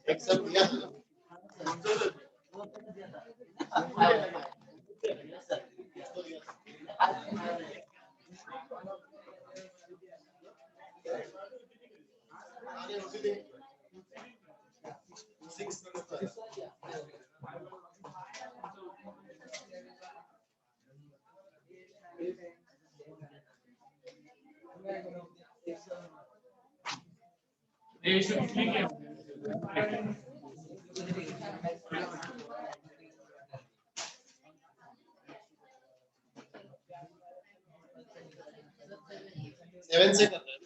Accept दिया था seven से करना है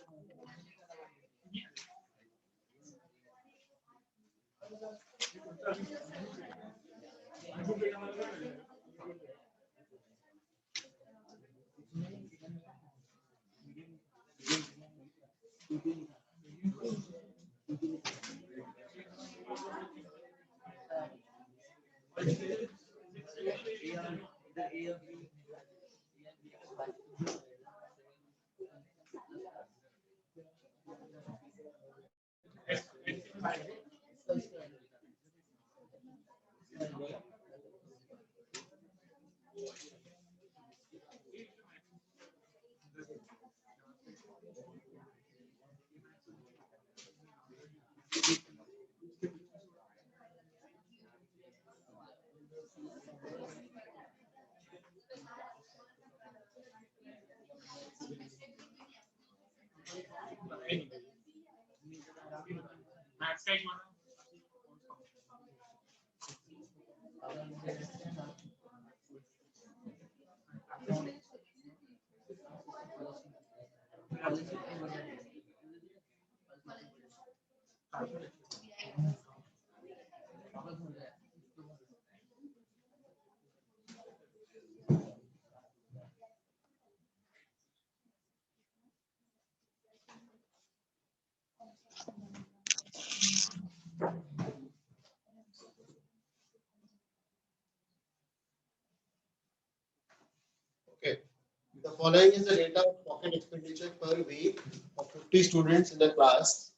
50 students in the class,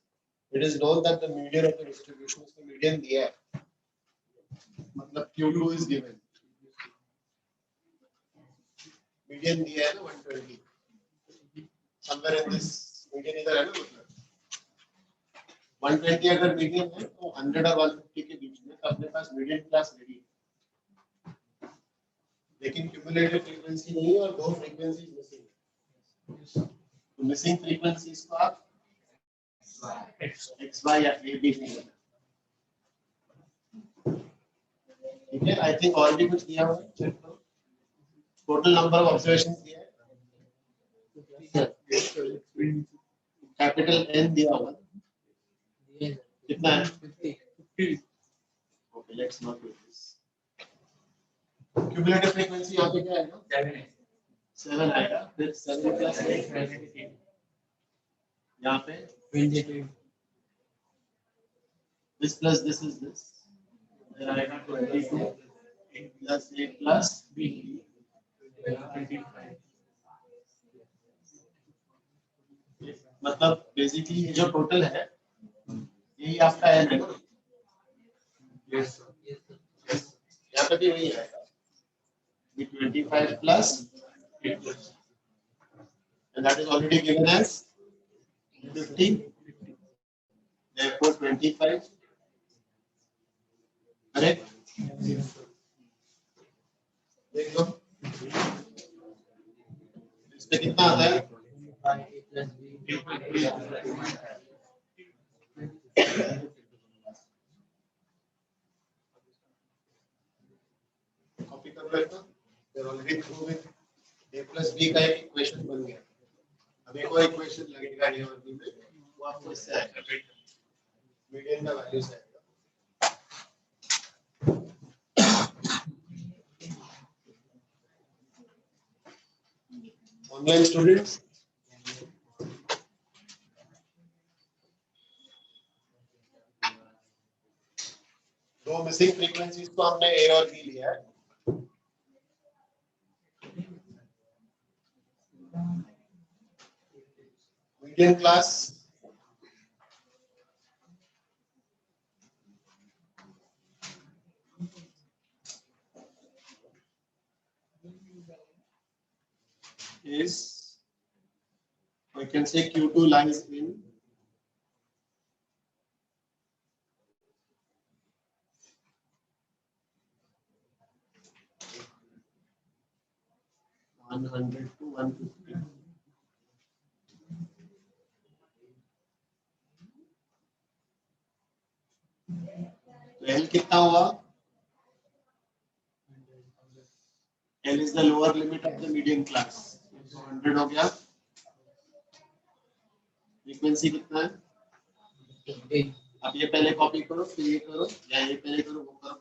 it is known that the median of the distribution is the median दिया है, मतलब Q2 is given. Median दिया है ना 120. Somewhere in this median इधर है ना मतलब 120 अगर median है तो 100 और 150 के बीच में तो अपने पास median class ready है. लेकिन cumulative frequency नहीं है और दो frequencies missing है. तो missing frequencies को आप x y या a b नहीं है. ठीक है, I think और भी कुछ दिया हुआ है, check करो. Total number of observations दिया है. Capital N दिया हुआ है. कितना है? 50. Okay, let's not do this. Cumulative frequency यहाँ पे क्या आएगा? 7 आएगा. फिर 7 plus 8 यहाँ पे 22. This plus this is this. Then आएगा 22. 8 plus 8 plus B. 25. मतलब बेसिकली ये जो टोटल है यही आपका है ना? यस यहाँ पे भी वही है 25 plus 8 and that is already given as 50. Therefore 25 correct? देख लो इसमें कितना आता है? कॉपी कर लो इसको. They're already through with a plus b का एक इक्वेशन बन गया. अब एक और इक्वेशन लगेगा ये वाली में, वो आपको इससे आएगा मीडियन का वैल्यू से आएगा. ऑनलाइन स्टूडेंट्स दो मिसिंग फ्रीक्वेंसीज को हमने ए और बी लिया है. Median class is, we can say Q2 lies in (100 to 150). तो L कितना हुआ? L is the lower limit of the median class. तो 100 हो गया. फ्रीक्वेंसी कितना है? अब ये पहले कॉपी करो, फिर ये करो, या ये पहले करो, वो करो,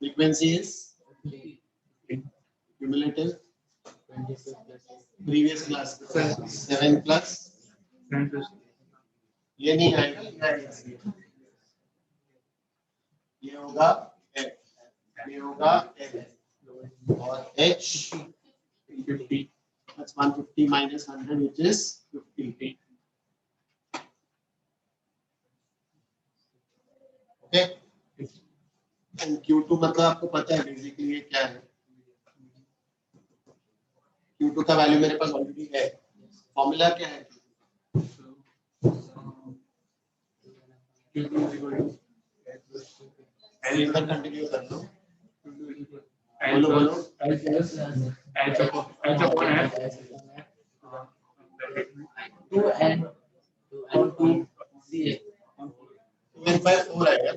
frequency is cumulative previous class 7 plus ये नहीं आएगा, ये होगा F, ये होगा F और H 50. That's 150 minus 100, which is 50. Okay. And Q2 मतलब आपको पता है बेसिकली ये क्या है. Q2 का वैल्यू मेरे पास ऑलरेडी है. फॉर्मूला क्या है? इधर कंटिन्यू कर लो. बोलो बोलो. टू एन मेरे पास 4 आएगा.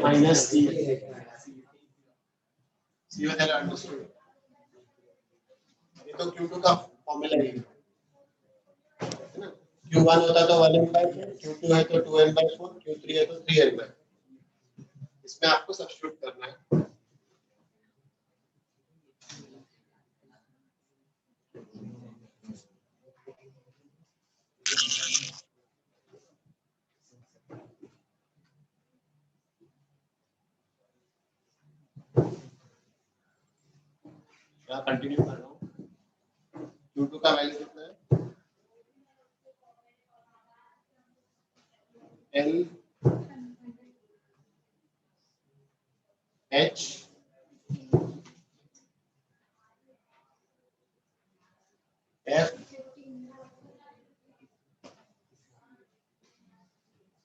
माइनस सी whether understood. ये तो Q2 का फॉर्मूला है ना. Q1 होता तो 1n/4, Q2 है तो 2n/4, Q3 है तो 3n/4. इसमें आपको सब्स्टिट्यूट करना है. मैं कंटिन्यू कर रहा हूँ. Q2 का वैल्यू कितना है? L H F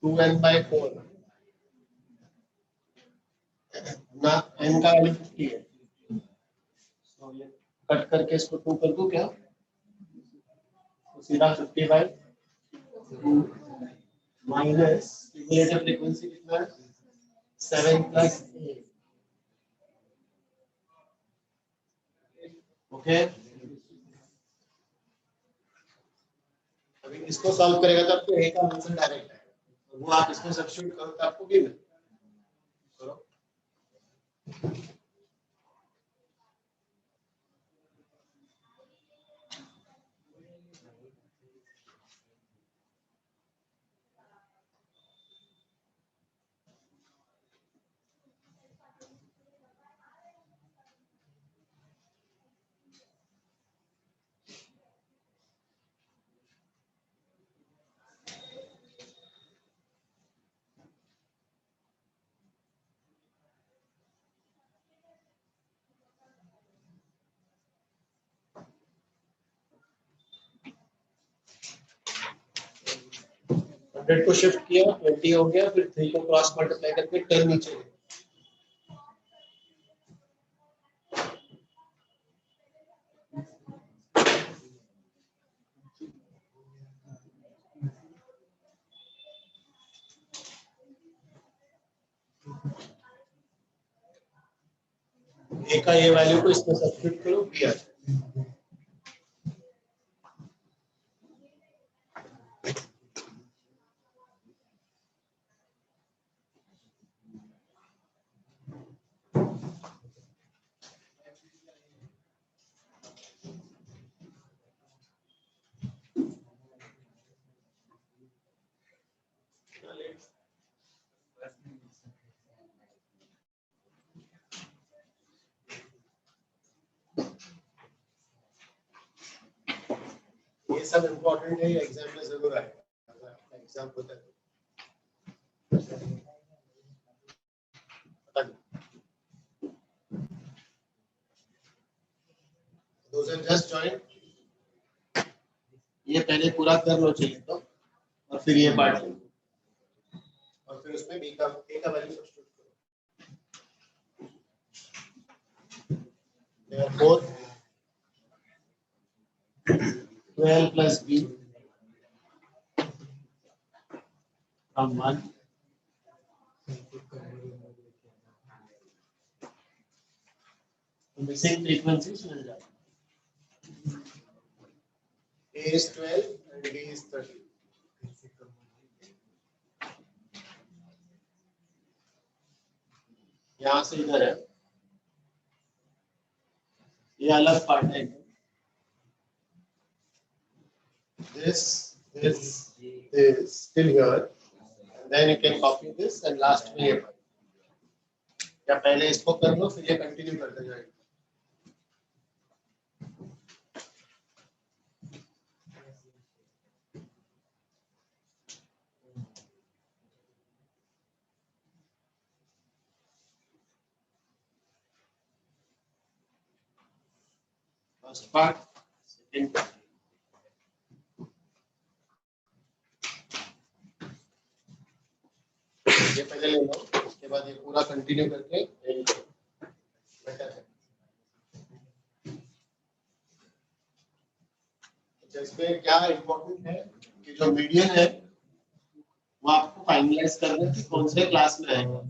2n/4 ना n का वैल्यू 50 है. तो ये कट करके इसको 2 कर दूं क्या? तो सीधा 50/2 माइनस क्यूमुलेटिव फ्रीक्वेंसी कितना है? 7 plus 8. ओके. अभी इसको सॉल्व करेगा तो आपको ए का आंसर डायरेक्ट है. वो आप इसमें सब्स्टिट्यूट करो तो आपको भी मिले. करो. हंड्रेड को शिफ्ट किया 20 हो गया, फिर 3 को क्रॉस मल्टीप्लाई करके 10 नीचे. ए का ये वैल्यू को इसमें सब्स्टिट्यूट करो, किया. सब इम्पोर्टेंट है, ये एग्जाम में जरूर आएगा, एग्जाम होता है those who just joined, ये पहले पूरा कर लो चाहिए तो, और फिर ये पार्ट लो, और फिर उसमें b का a का वैल्यू सब्स्टिट्यूट करो। therefore 12 plus b from 1 missing frequencies मिल जाता है। a is 12 and b is 30। यहाँ से इधर है, ये अलग पार्ट है। This is still here, and then you can copy this and last में ये पार्ट, या पहले इसको कर लो फिर ये कंटिन्यू करते जाएंगे। फर्स्ट पार्ट, सेकंड पार्ट, ये पहले ले लो, उसके बाद ये पूरा कंटिन्यू करके बेटर है। इसमें क्या इम्पोर्टेंट है कि जो मीडियन है वो आपको फाइनलाइज करना है कि कौन से क्लास में आएगा।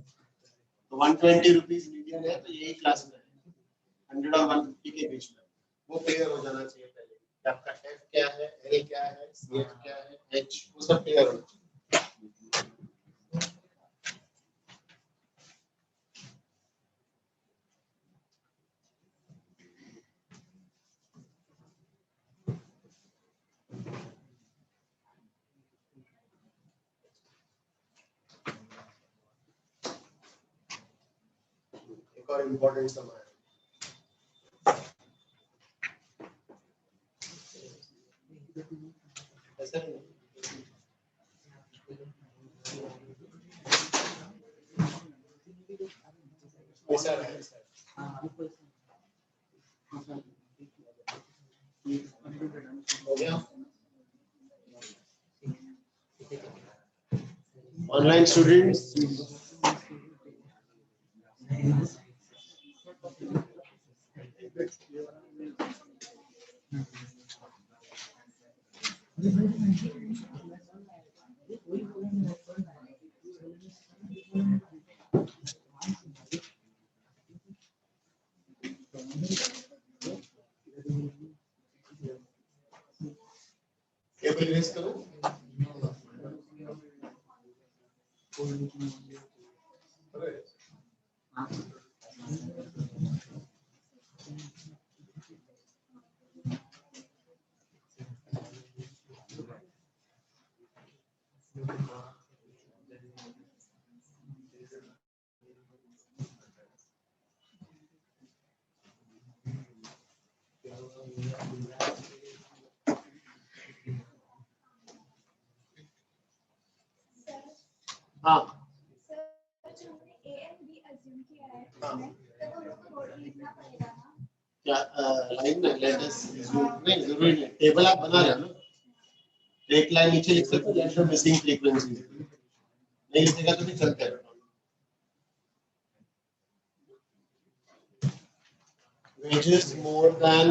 तो 120 रुपीज मीडियन है तो यही क्लास में है, 100 और 150 के बीच में, वो क्लियर हो जाना चाहिए पहले कि आपका एफ क्या है, एल क्या है, सी एफ क्या है, एच, वो सब क्लियर होना चाहिए। एक और इम्पोर्टेंट सम है, ऐसा है हो गया। ऑनलाइन स्टूडेंट्स टेबल इरेज करो। हाँ क्या लाइन में लेटर्स नहीं जरूरी नहीं, टेबल आप बना रहे हो ना, एक लाइन नीचे लिख सकते हो लेट द मिसिंग फ्रीक्वेंसी, नहीं लिखेगा तो भी चलता है। wages more than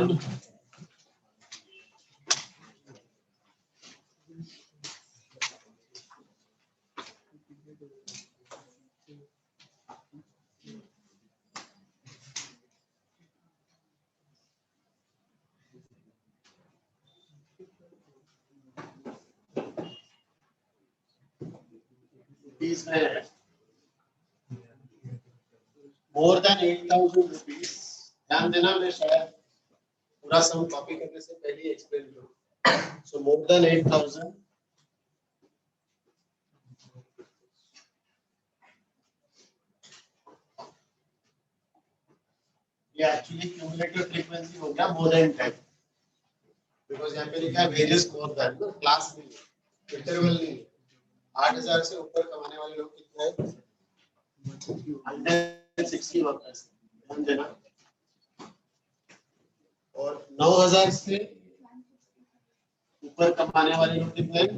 rupees में more than 8,000 rupees, ध्यान देना मैं शायद पूरा सम कॉपी करने से पहले ही एक्सप्लेन करूँ। So more than 8,000 ये एक्चुअली क्यूमुलेटिव फ्रीक्वेंसी हो गया मोर देन 10। बिकॉज यहाँ पे लिखा है वेजेस मोर देन, ना क्लास नहीं है, इंटरवल नहीं है। 8,000 से ऊपर कमाने वाले लोग कितने हैं? 160 वर्कर्स, ध्यान देना। और 9,000 से ऊपर कमाने वाले लोग कितने हैं?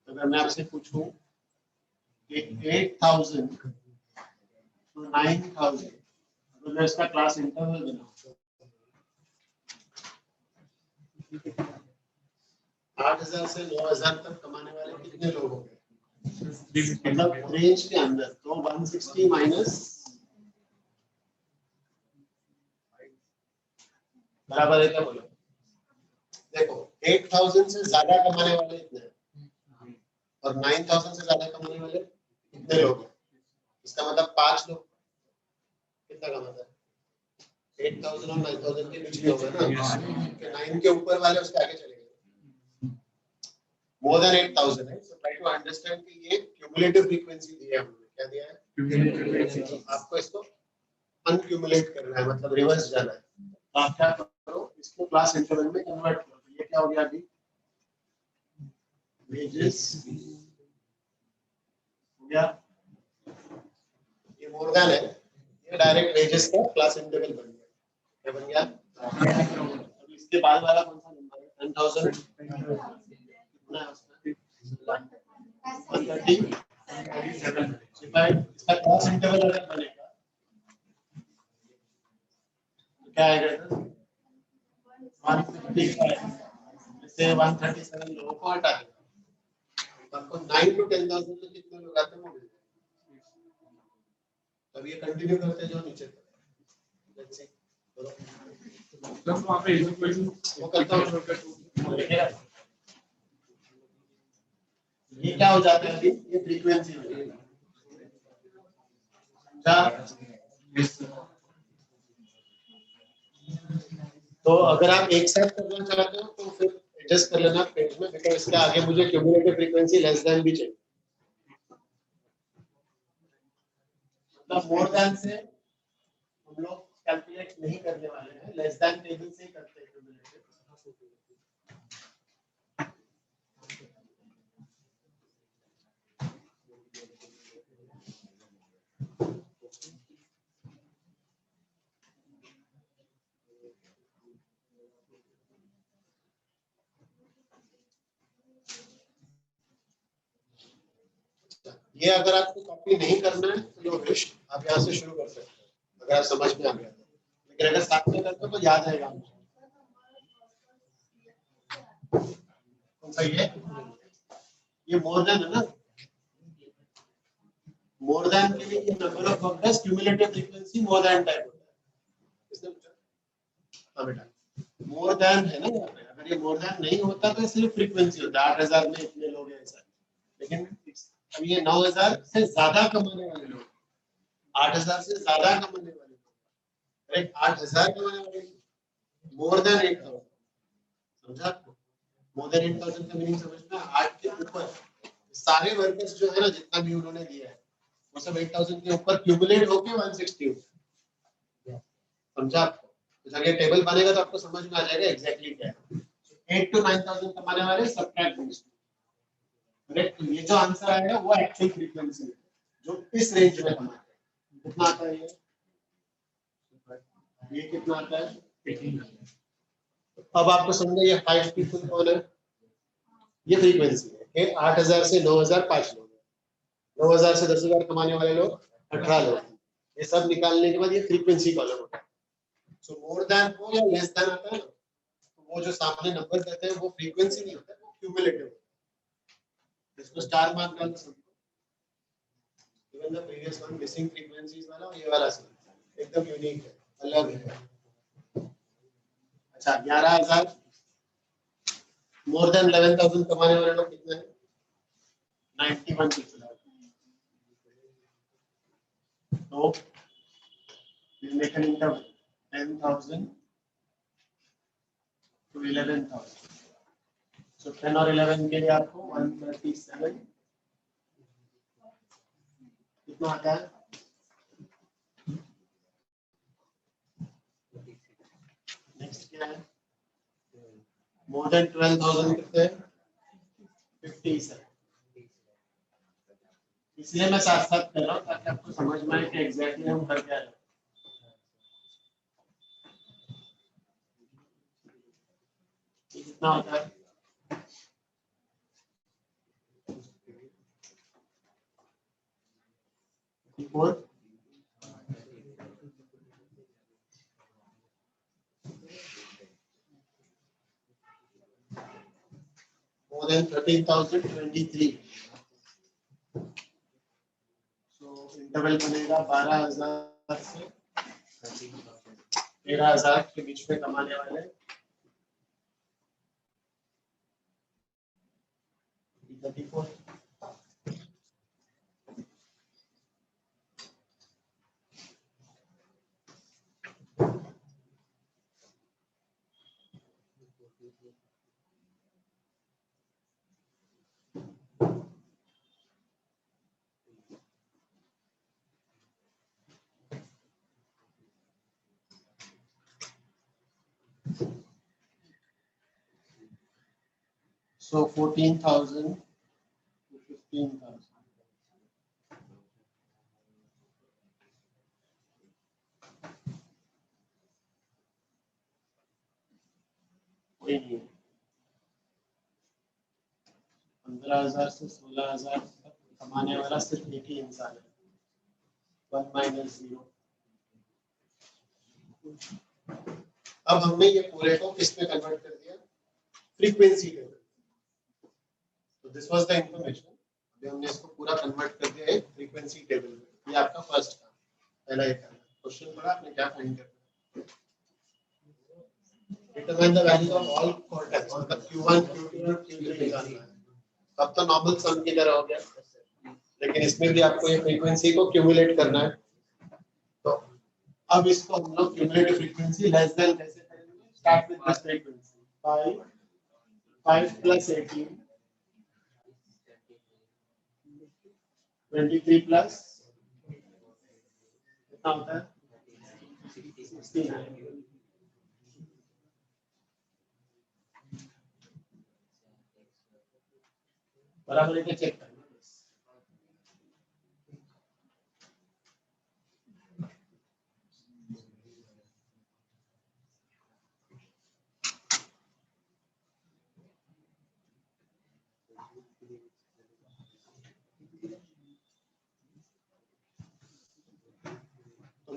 अगर मैं आपसे पूछूं कि 8,000 to 9,000, तो मैं इसका क्लास इंटरवल बनाऊं, 8,000 से 9,000 तक कमाने वाले कितने लोग होंगे? मतलब रेंज के अंदर, तो 160 माइनस बराबर है क्या? बोलो। देखो 8,000 से ज्यादा कमाने वाले इतने हैं और 9,000 से ज्यादा कमाने वाले कितने लोग हैं? इसका मतलब 5 लोग। कितना कमाता है? 8,000 और 9,000 के बीच लोग है ना, कि 9 के ऊपर वाले उसके आगे चले गए। मोर देन 8,000 है, सो ट्राई टू अंडरस्टैंड कि ये क्यूमुलेटिव फ्रीक्वेंसी दी है हमने। क्या दिया है? क्यूमुलेटिव। आपको इसको अनक्यूमुलेट करना है, मतलब रिवर्स जाना है। तो आप क्या करो, इसको क्लास इंटरवल में कन्वर्ट करो। तो ये क्या हो गया अभी? वेजेस हो गया, ये मोर देन है, ये डायरेक्ट वेजेस का क्लास इंटरवल बन गया। क्या बन गया? अभी इसके बाद वाला कौन सा नंबर है? 10,000 कितना है उसका? 137। इसका क्लास इंटरवल अगर बनेगा तो क्या आएगा? 155 से 137 लोगों को हटा देगा। आपको 9 to 10,000 में कितने लोग आते हैं वो मिल जाएगा। तब ये कंटिन्यू करते जाओ नीचे तक। लेट्स सी, मतलब वहां पे इक्वेशन वो करता हूं, लिखेगा। ये क्या हो जाता है अभी? ये फ्रीक्वेंसी हो जाएगी। तो अगर आप एक साथ करना चाहते हो तो फिर एडजस्ट कर लेना पेज में, बिकॉज़ इसके आगे मुझे क्यूमुलेटिव फ्रीक्वेंसी लेस देन भी चाहिए। मतलब मोर देन से हम लोग कैलकुलेट नहीं करने वाले हैं, लेस देन टेबल से ही करते हैं क्यूमुलेटिव। ये अगर आपको कॉपी नहीं करना है तो नो रिस्क, आप यहाँ से शुरू कर सकते हैं अगर आप समझ में आ गया तो। लेकिन अगर साथ में करते हो तो याद रहेगा आपको। कौन सा ये? ये मोर देन है ना, मोर देन के लिए ये number of workers cumulative frequency more than type होता है। किसने पूछा? हाँ बेटा, मोर देन है ना यहाँ पे। अगर ये मोर देन नहीं होता तो सिर्फ फ्रीक्वेंसी होता है, 8,000 में इतने लोग हैं ऐसा। लेकिन अब ये 9,000 से ज्यादा कमाने वाले लोग, 8,000 से ज्यादा कमाने वाले लोग, करेक्ट? 8,000 कमाने वाले लोग, मोर देन 8,000। समझा आपको? मोर देन 8,000 का मीनिंग समझना। 8 के ऊपर सारे वर्कर्स जो है ना, जितना भी उन्होंने दिया है वो सब 8,000 के ऊपर क्यूमुलेट होके 160 होगा। समझा आपको? तो जब ये टेबल बनेगा तो आपको समझ में आ जाएगा एग्जैक्टली क्या है। 8 to 9,000 कमाने वाले सबट्रैक्ट दीस। करेक्ट? ये जो आंसर आएगा वो एक्चुअल फ्रीक्वेंसी है जो इस रेंज में कमाते हैं। कितना आता है ये कितना आता है? 18। अब आपको समझा ये 5 पीपल कौन है? ये फ्रीक्वेंसी है। 8,000 से 9,000 5 लोग, 9,000 से 10,000 कमाने वाले लोग 18 लोग। ये सब निकालने के बाद ये फ्रीक्वेंसी कॉलम होता है। सो मोर देन हो या लेस देन आता है ना, तो वो जो सामने नंबर देते हैं वो फ्रीक्वेंसी नहीं होता है, वो क्यूमुलेटिव होता है। इसको स्टार मार्क डालना सबको। Even the previous one missing frequencies वाला और ये वाला सब एकदम यूनिक है, अलग है। अच्छा, 11,000 मोर देन 11,000 कमाने वाले लोग कितने हैं? 91 पीपल। तो we'll make an interval 10,000 to 11,000. So 10 और 11 के लिए आपको 137 कितना आता है? नेक्स्ट क्या है? मोर देन 12,000 कितने? 50 है। इसलिए मैं साथ साथ कर रहा हूँ ताकि आपको समझ में आए कि एग्जैक्टली हम कर क्या रहे हैं। कितना होता है? More than 13,023. So इंटरवल बनेगा 12,000 से 13,000 के बीच में कमाने वाले 34. So 14,000 to 15,000. कोई नहीं, 15,000 से 16,000 तक कमाने वाला सिर्फ एक ही इंसान है, 1 माइनस 0. अब हमने ये पूरे को किस में कन्वर्ट कर दिया? Frequency table. तो दिस वाज द इंफॉर्मेशन. अभी हमने इसको पूरा कन्वर्ट कर दिया है फ्रीक्वेंसी टेबल में. ये आपका फर्स्ट काम, पहला ये करना. क्वेश्चन पढ़ा आपने, क्या फाइंड करना है? Determine the value of all quarters और द Q1 Q2 और Q3 निकालना है. अब तो नॉर्मल सम की तरह हो गया, लेकिन इसमें भी आपको ये फ्रीक्वेंसी को क्यूमुलेट करना है. तो अब इसको हम लोग क्यूमुलेटिव फ्रीक्वेंसी लेस देन कैसे करेंगे? Start with this frequency 5 plus 18 23 plus कितना होता है? 69. बराबर है, चेक करना.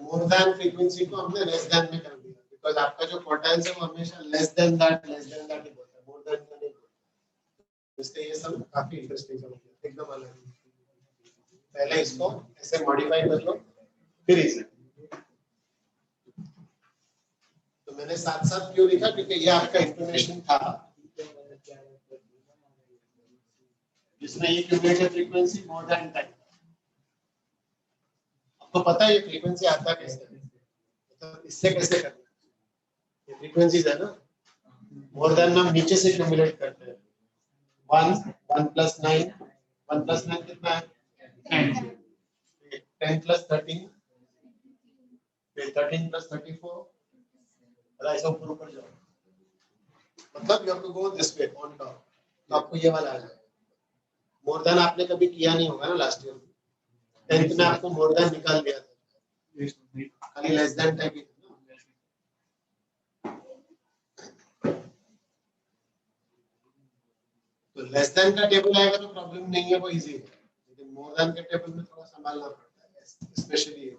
मोर देन फ्रीक्वेंसी को हमने लेस देन में कर दिया, बिकॉज़ आपका जो क्वार्टाइल्स है वो हमेशा लेस देन दैट ही बोलता है, मोर देन का नहीं बोलता. इसलिए ये सब काफी इंटरेस्टिंग हो गया, एकदम अलग. पहले इसको ऐसे मॉडिफाई कर लो, फिर इसे. तो मैंने साथ साथ क्यों लिखा? क्योंकि ये आपका इंफॉर्मेशन था जिसमें ये cumulative frequency more than time. आपको पता है ये फ्रीक्वेंसी आता कैसे है? मतलब इससे कैसे करना है? ये फ्रीक्वेंसीज है ना, मोर देन हम नीचे से क्यूमुलेट करते हैं. 1 plus 9 कितना है? 10 plus 13 फिर 13 plus 34. ऐसा ऊपर जाओ, मतलब you have to go this way on top. तो आपको ये वाला आ जाएगा. मोर देन आपने कभी किया नहीं होगा ना लास्ट ईयर 10th में, आपको मोर देन निकाल दिया था, खाली लेस देन टाइप ही. तो लेस देन का टेबल आएगा तो प्रॉब्लम नहीं है, वो इजी है. लेकिन मोर देन के टेबल में थोड़ा संभालना पड़ता है, स्पेशली.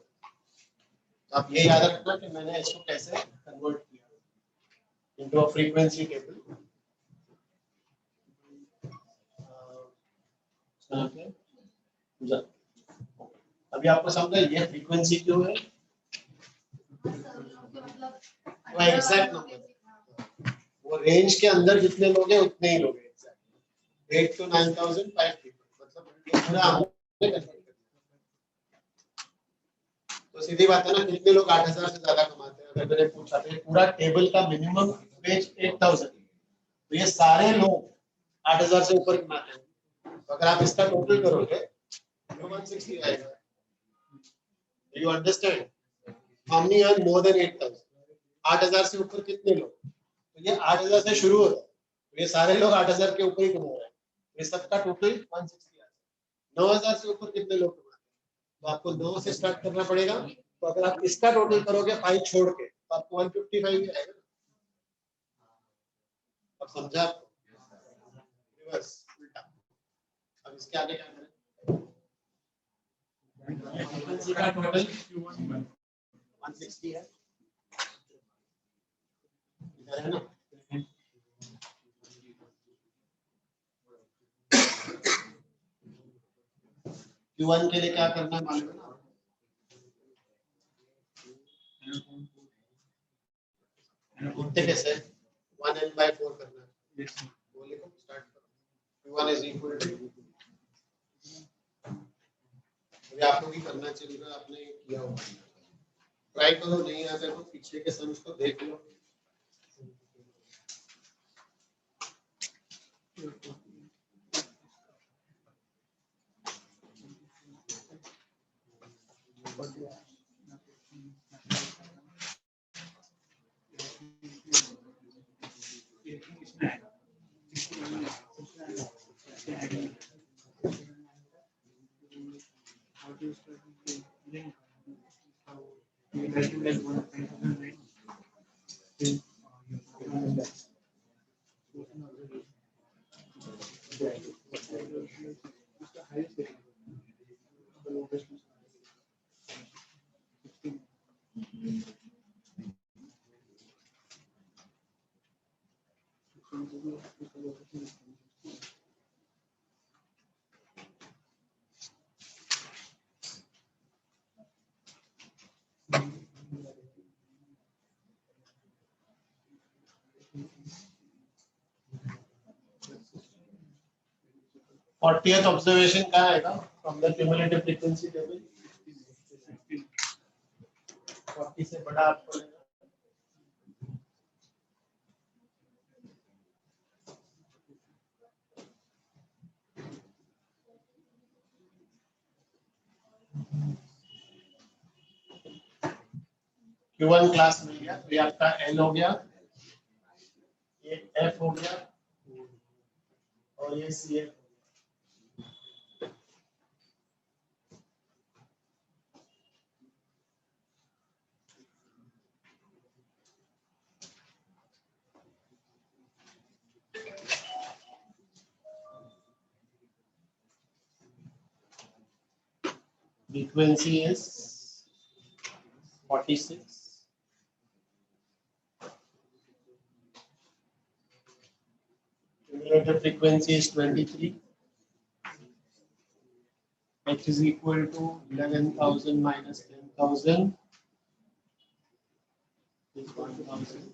तो आप ये याद रखना कि मैंने इसको कैसे कन्वर्ट किया इनटू अ फ्रीक्वेंसी टेबल. अभी आपको समझा ये फ्रीक्वेंसी क्यों है? वो एग्जैक्ट नंबर, वो रेंज के अंदर जितने लोग हैं उतने ही लोग हैं. 8 to 9,000 5 people, मतलब ये पूरा हमने कन्वर्ट कर दिया. तो सीधी बात है ना, कितने लोग 8,000 से ज्यादा कमाते हैं? अगर मैंने पूछा तो ये पूरा टेबल का मिनिमम वेज 8,000, तो ये सारे लोग 8,000 से ऊपर कमाते हैं. तो अगर आप इसका टोटल करोगे तो 160 आएगा. You understand? How many earn more than 8,000? 8,000 से ऊपर कितने लोग? तो ये 8,000 से शुरू होता है, तो ये सारे लोग 8,000 के ऊपर ही कमा रहे हैं, ये सबका टोटल 160 आ जाए। 9,000 से ऊपर कितने लोग कमाते हैं, तो आपको 9 से स्टार्ट करना पड़ेगा। तो अगर आप इसका टोटल करोगे 5 छोड़ के तो आपको 155 ही आएगा। अब समझा आपको? रिवर्स उल्टा। अब इसके आगे क्या करें? फ्रीक्वेंसी का टोटल 160 है, इधर है ना। Q1 के लिए क्या करना है मालूम है ना? 1n/4 करना है। वो लिखो, स्टार्ट करो। Q1 is equal to, ये आप लोग ही करना चाहिए, आपने किया होगा। ट्राई करो, नहीं आता तो पीछे के सम्स को देख लो। फोर्टियथ ऑब्जर्वेशन क्या आएगा from the cumulative frequency table? 40 से बड़ा आपको लेगा। Q1 क्लास मिल गया, तो ये आपका N हो गया, ये F हो गया और ये CF। Frequency is 46. Cumulative frequency is 23. H is equal to 11,000 minus 10,000 is 1,000.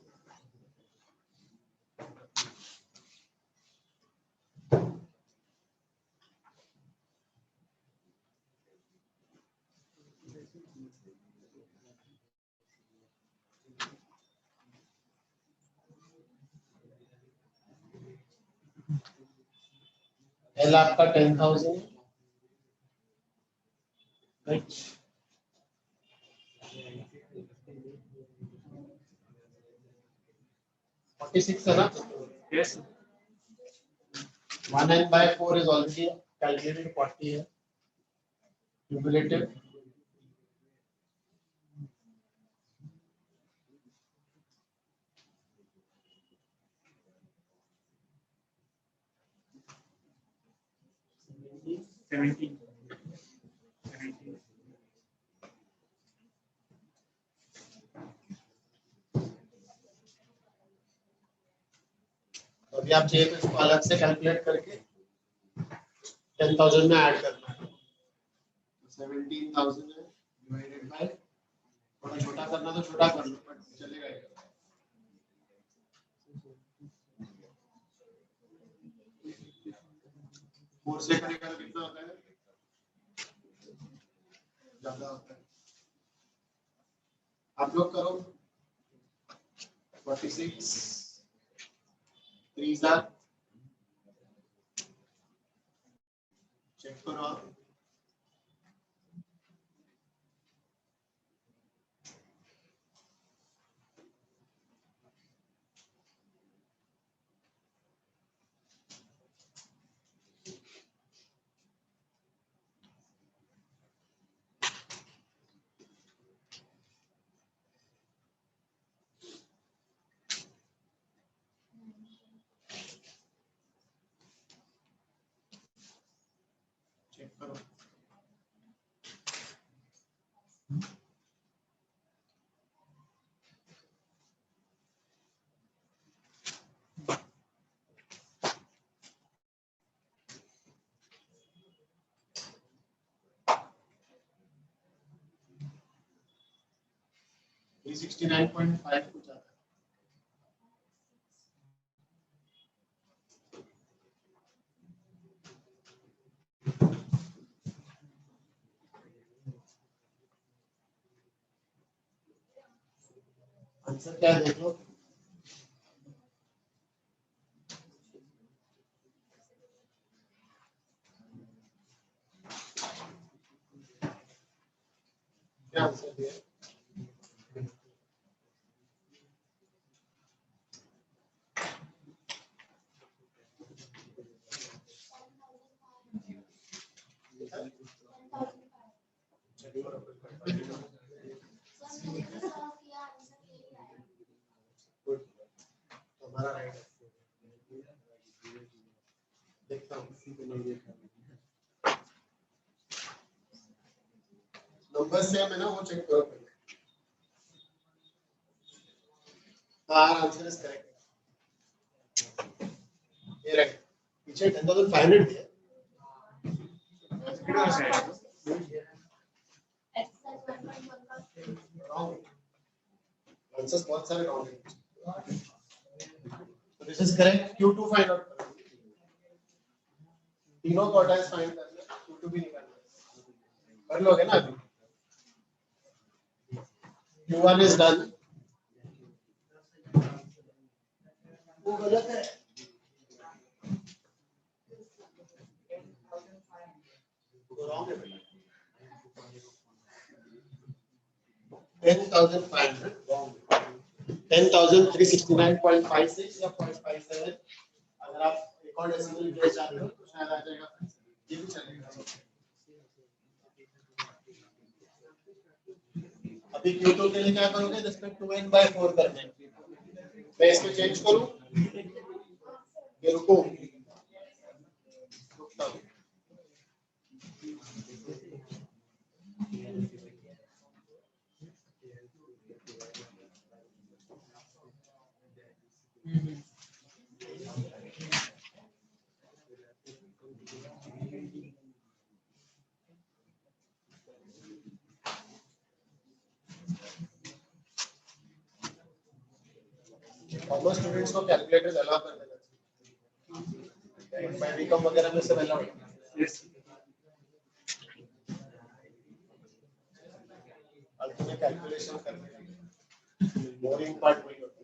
L आपका 10,000 है, H 46 है ना? Yes. 1n/4 is already calculated, 40 है. Cumulative Seventeen. अभी आप चाहिए तो इसको अलग से कैलकुलेट करके 10,000 में ऐड करना है। 17,000 है डिवाइडेड बाय, थोड़ा छोटा करना तो छोटा कर लो, बट चलेगा ये। 4 से करेगा तो कितना होता है? ज्यादा होता है। आप लोग करो 46 3 चेक करो आप। 369.5 कुछ आता है। आंसर क्या है देख लो। क्या आंसर दिया? हमारा राइट देखता हूँ नंबर सेम है ना, वो चेक करो पहले। हाँ आंसर इज करेक्ट। ये राइट पीछे 10,500 दिया। आंसर्स बहुत सारे रॉन्ग हैं। तो this is correct. Q2 find out करो। तीनों क्वार्टाइल्स फाइंड करना है, Q2 भी निकालना है। कर लोगे ना अभी? Q1 is done. वो गलत है। वो रॉन्ग है बेटा। 10,500 रॉन्ग। 10,369.56 या 0.57। अगर आप एक और डेसिमल प्लेस चाहते हो तो शायद आ जाएगा। ये भी चलेगा। अभी Q2 के लिए क्या करोगे? रिस्पेक्ट टू n by 4 करना है। मैं इसमें चेंज करूं? ये रुको। रुकता हूं। कॉमर्स स्टूडेंट्स को कैलकुलेटर अलाउ कर देना चाहिए। बाय बीकॉम वगैरह में सब अलाउड है। यस। अल्टीमेट कैलकुलेशन करने के लिए बोरिंग पार्ट वही होता है।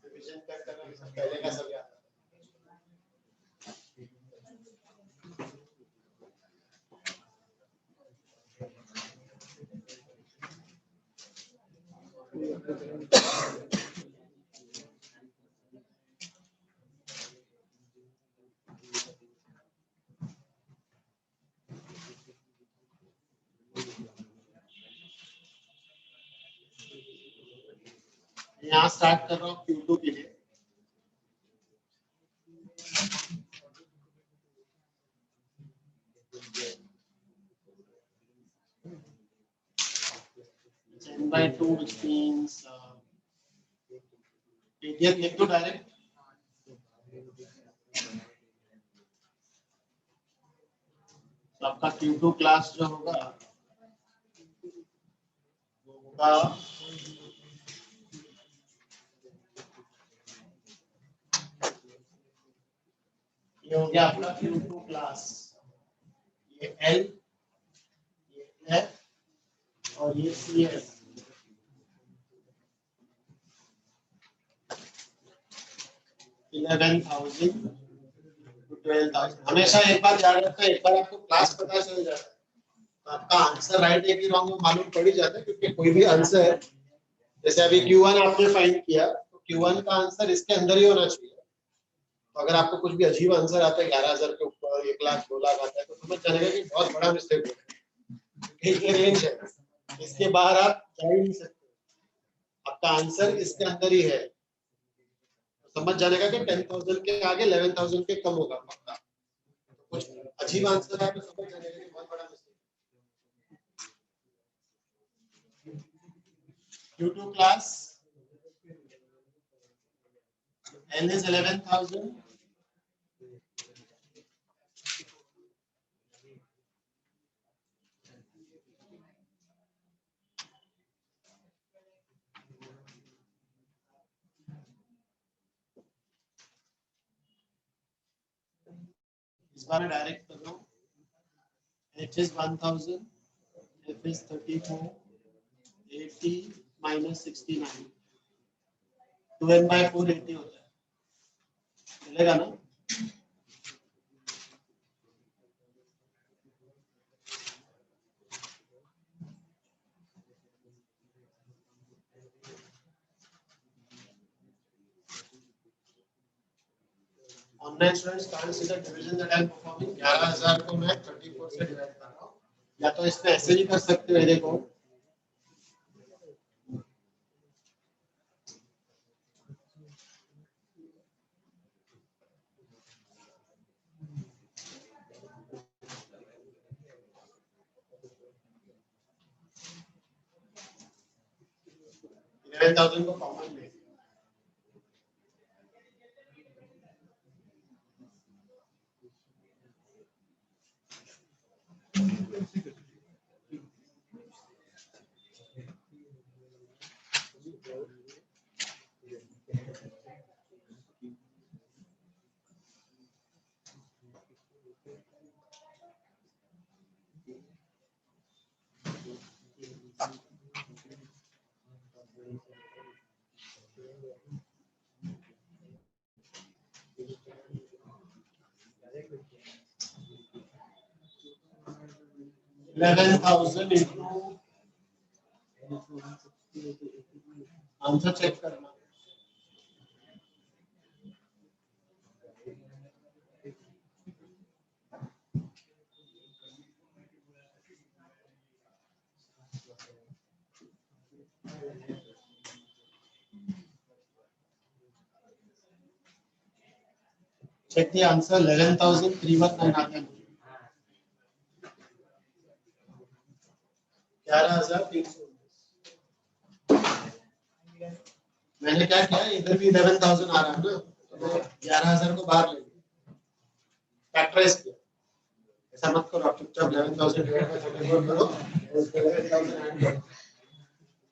डिवीजन कर करना सब पहले का सब याद है। यहाँ स्टार्ट कर रहा हूँ Q2 के लिए। n by 2 which means 80th लिख दो डायरेक्ट। तो आपका Q2 क्लास जो होगा वो होगा ये हो गया आपका Q2 क्लास। ये L, ये F और ये CS। $11,000 to $12,000। हमेशा एक बार याद रखना, एक बार आपको क्लास पता चल जाता है तो आपका आंसर राइट है कि रॉन्ग मालूम पड़ ही जाता है। क्योंकि कोई भी आंसर जैसे अभी Q1 आपने फाइंड किया तो Q1 का आंसर इसके अंदर ही होना चाहिए। तो अगर आपको कुछ भी अजीब आंसर आता है 11,000 के ऊपर 1 लाख 2 लाख आता है तो समझ जाएगा कि बहुत बड़ा मिस्टेक हो गया। ये रेंज है, इसके बाहर आप जा ही नहीं सकते। आपका आंसर इसके अंदर ही है। समझ जाने का कि 10,000 के आगे 11,000 के कम होगा पक्का। कुछ अजीब आंसर है तो समझ जाने का कि बहुत बड़ा mistake. Q2 class N is 11,000. इस बार मैं डायरेक्ट कर रहा हूँ। H is 1,000, F is 34, 80 minus 69, 2n by 4 80 होता है, चलेगा ना? Online students can't see the division that I am performing. 11,000 को मैं 34 से डिवाइड कर रहा हूँ, या तो इसमें ऐसे ही कर सकते हो, देखो 11,000 को कॉमन ले, $11,000 into आंसर चेक करना। Check the answer. 11,319 आ गया। 11,319। मैंने क्या किया, इधर भी 11,000 आ रहा है ना, तो 11,000 को बाहर ले फैक्टराइज किया। ऐसा मत करो, आप चुपचाप 11,000 डिवाइड बाय 34 करो, उसके 11,000 ऐड करो।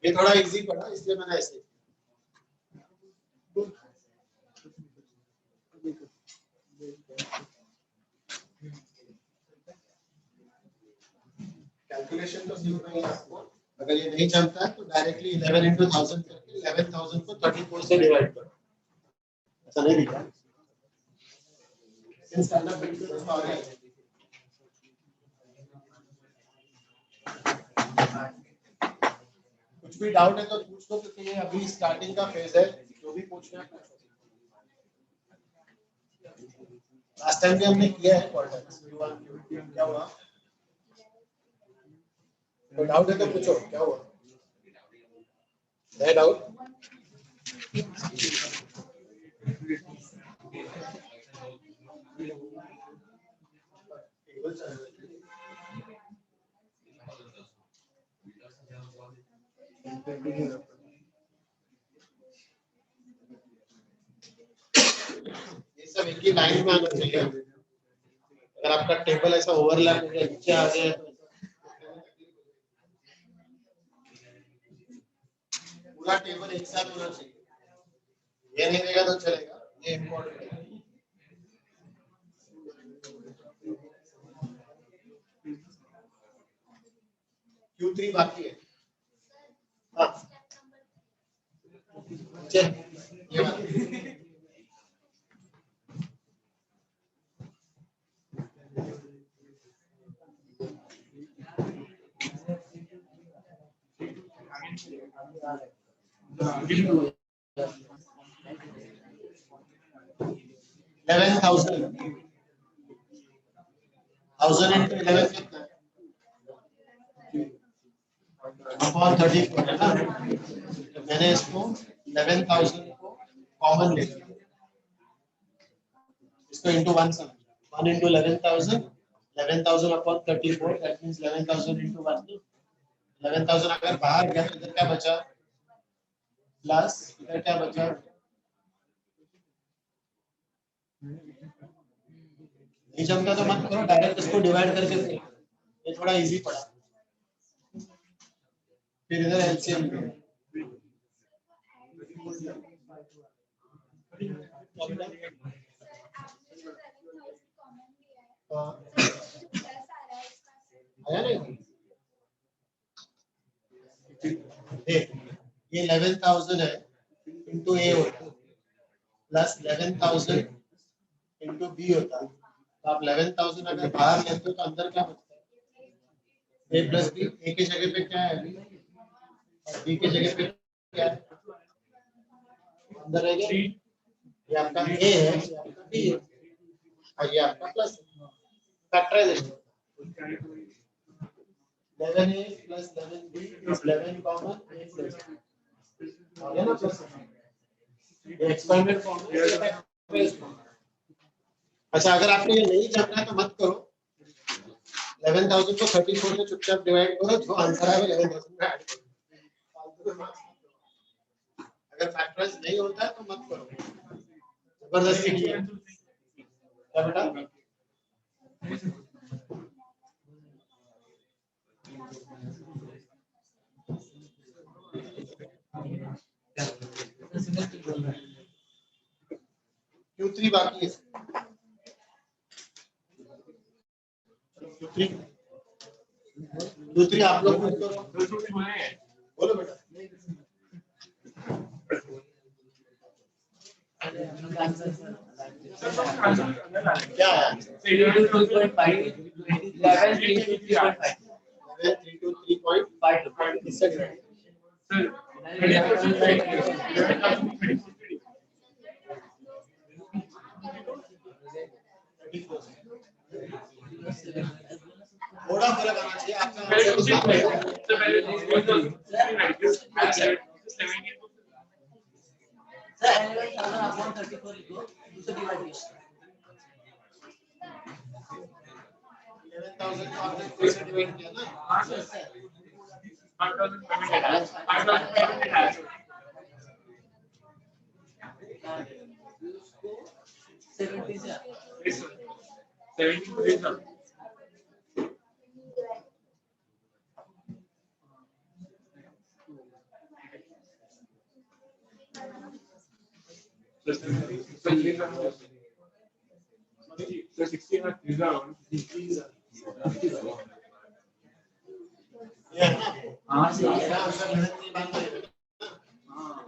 ये थोड़ा इजी पड़ा, इसलिए मैंने ऐसे कैलकुलेशन तो सीखना ही है आपको। अगर ये नहीं चलता है तो डायरेक्टली 11 into 1000 करके 11,000 को 34 से डिवाइड करो। ऐसा नहीं लिखा, कुछ भी डाउट है तो पूछ लो, क्योंकि ये अभी स्टार्टिंग का फेज है, जो भी पूछना है पूछो। लास्ट टाइम भी हमने किया है क्वार्टर्स, क्या हुआ? कोई डाउट है तो पूछो, क्या हुआ? है डाउट? ये सब एक ही लाइन में आना चाहिए। अगर आपका टेबल ऐसा ओवरलैप हो गया, नीचे आ गया, पूरा टेबल एक साथ होना चाहिए। ये नहीं रहेगा तो चलेगा, ये इम्पोर्टेंट है। Q3 बाकी है। हाँ, चल ये वाला 11,000 into 11 कितना है? अपॉन 34 है ना, तो मैंने इसको 11,000 को कॉमन ले लिया, इसको into 1 समझ 1 into 11,000 upon 34 that means 11,000 into 1 11,000 अगर बाहर गया तो इधर क्या बचा प्लस इधर क्या बचा नहीं जमता तो मत करो डायरेक्ट इसको डिवाइड करके दे ये थोड़ा इजी पड़ा फिर इधर एलसीएम आया नहीं देख ये 11,000 है इनटू ए होता प्लस 11,000 इनटू बी होता तो आप 11,000 अगर बाहर लेते हो तो अंदर क्या बचता है ए प्लस बी ए की जगह पे क्या है अभी और बी की जगह पे क्या है अंदर रहेगा ये आपका ए है ये आपका बी है और ये आपका plus factorisation 11a plus 11b is 11 common a plus और है ना प्लस ये एक्सपेंडेड फॉर्म है अच्छा अगर आपको ये नहीं जानना है तो मत करो 11,000 को 34 से चुपचाप डिवाइड करो जो आंसर आएगा 11,000 में ऐड करो अगर फैक्टराइज नहीं होता है तो मत करो जबरदस्ती किया क्या बेटा Q3 बाकी है Q3 आप लोग खुद करो बोलो बेटा क्या है 3 थोड़ा फर्क आना चाहिए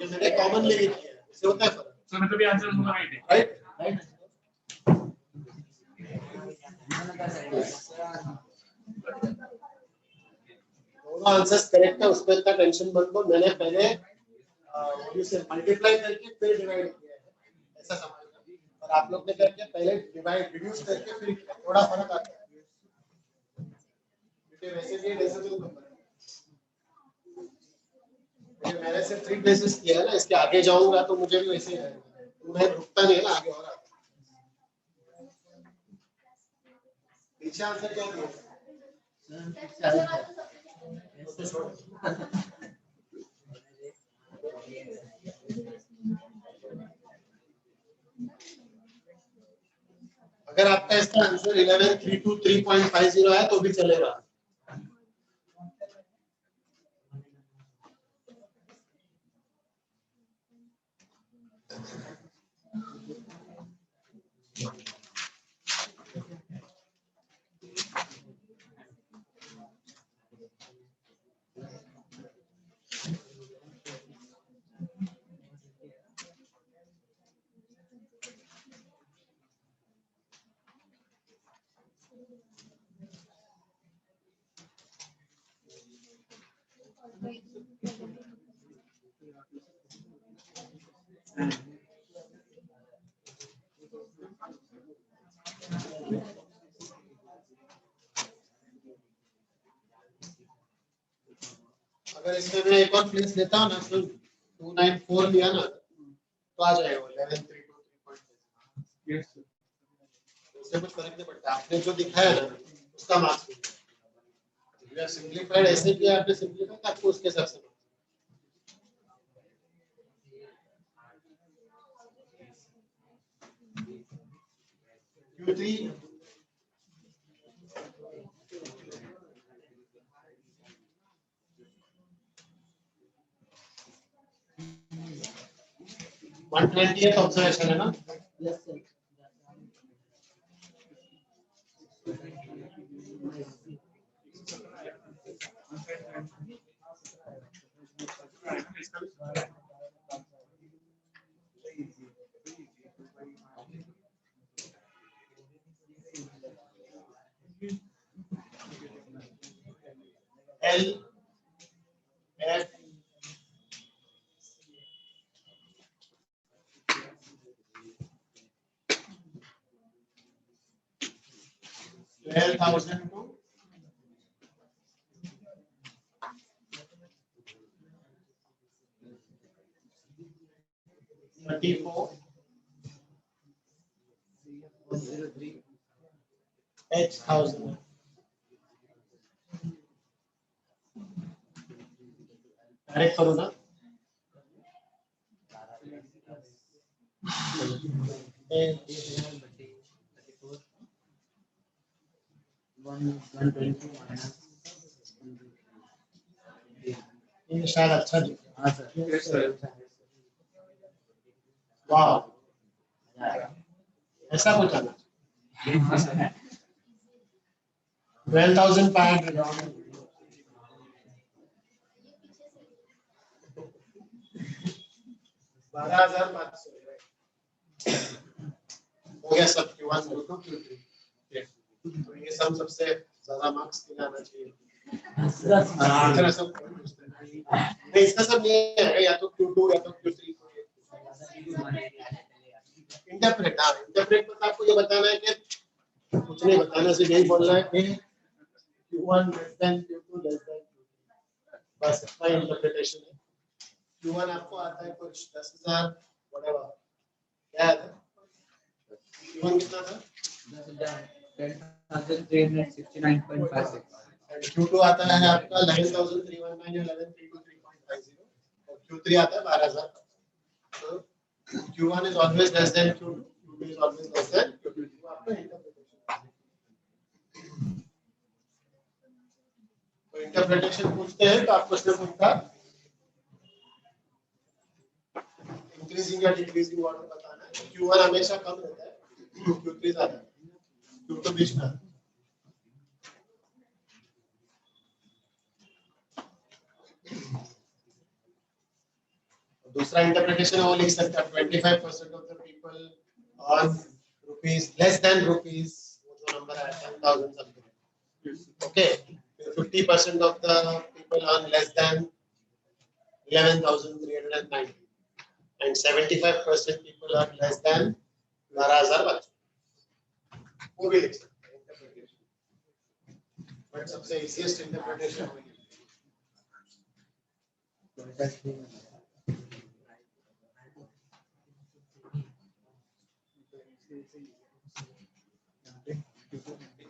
मैंने कॉमन ले लिया इससे होता है फर्क तो मतलब ये आंसर होगा राइट है राइट दोनों आंसर्स करेक्ट है उसमें इतना टेंशन मत लो मैंने पहले से मल्टीप्लाई करके फिर डिवाइड किया है ऐसा समझना और आप लोग ने करके पहले डिवाइड रिड्यूस करके फिर थोड़ा फर्क आता है क्योंकि वैसे भी डेसिमल नंबर है मैंने सिर्फ 3 बेसिस किया है ना इसके आगे जाऊंगा तो मुझे भी वैसे ही रहेगा मैं रुकता नहीं है ना आगे और आता पीछे आंसर क्या दिया अगर आपका इसका आंसर 11,323.50 है तो भी चलेगा अगर इसमें मैं एक और प्लेस लेता हूँ ना तो 294 लिया ना तो आ जाएगा 11,323.50 यस उससे कुछ फर्क नहीं पड़ता, आपने जो दिखाया ना उसका मार्क्स मिलेगा। यू सिंपलीफाइड ऐसे किया आपने, सिंपलीफाइड आपको उसके हिसाब से Q3 120th ऑब्जर्वेशन है ना? Yes, sir. L F 12,000 to 34 H,000 direct करो ना। ये शायद अच्छा दिखा। हाँ सर। वाह, ऐसा कुछ आना। 12,500 12,500 हो गया सब। Q1 Q2 Q3 तो ये सबसे ज्यादा मार्क्स दिलाना चाहिए। इतना सब नहीं, इसका सब नहीं है, या तो Q2 या तो Q3। इंटरप्रेट, हाँ इंटरप्रेट में आपको ये बताना है कि कुछ नहीं बताना, सिर्फ यही बोलना है कि Q1 less than Q2 less than Q3, बस इतना इंटरप्रिटेशन है। Q1 आपको आता है कुछ 10,000 whatever, क्या आता है? Q1 कितना था? 10,369.56 और Q2 आता है आपका 11,319 या 11,323.50 और Q3 आता है 12,000। तो Q1 is always less than Q2, Q2 is always less than Q3। तो आपका इंटरप्रिटेशन, तो इंटरप्रिटेशन पूछते हैं तो आपको सिर्फ उनका इंक्रीजिंग या डिक्रीजिंग ऑर्डर बताना है। Q1 हमेशा कम रहता है, Q3 ज्यादा है, Q2 बीच में। दूसरा इंटरप्रिटेशन वो लिख सकते हैं 25% of the people on rupees less than rupees, वो जो नंबर है 10,000 something, okay. 50% of the people on less than 11,390 and 75% people are less than 12,000, वो भी लिख सकते हैं इंटरप्रिटेशन। बट सबसे इजीएस्ट इंटरप्रिटेशन वही है।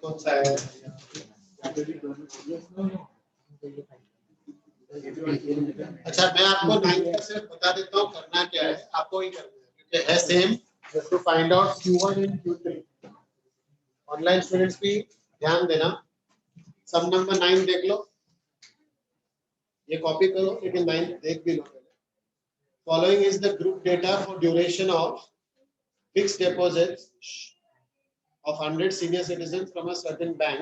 कौन सा है? अच्छा, मैं आपको 9 का सिर्फ बता देता हूँ करना क्या है, आपको ही करना है क्योंकि है same. Just to find out Q1 and Q3। Online students भी ध्यान देना, सम नंबर 9 देख लो, ये कॉपी करो लेकिन 9 देख भी लो। Following is the group data for duration of fixed deposits of 100 senior citizens from a certain bank.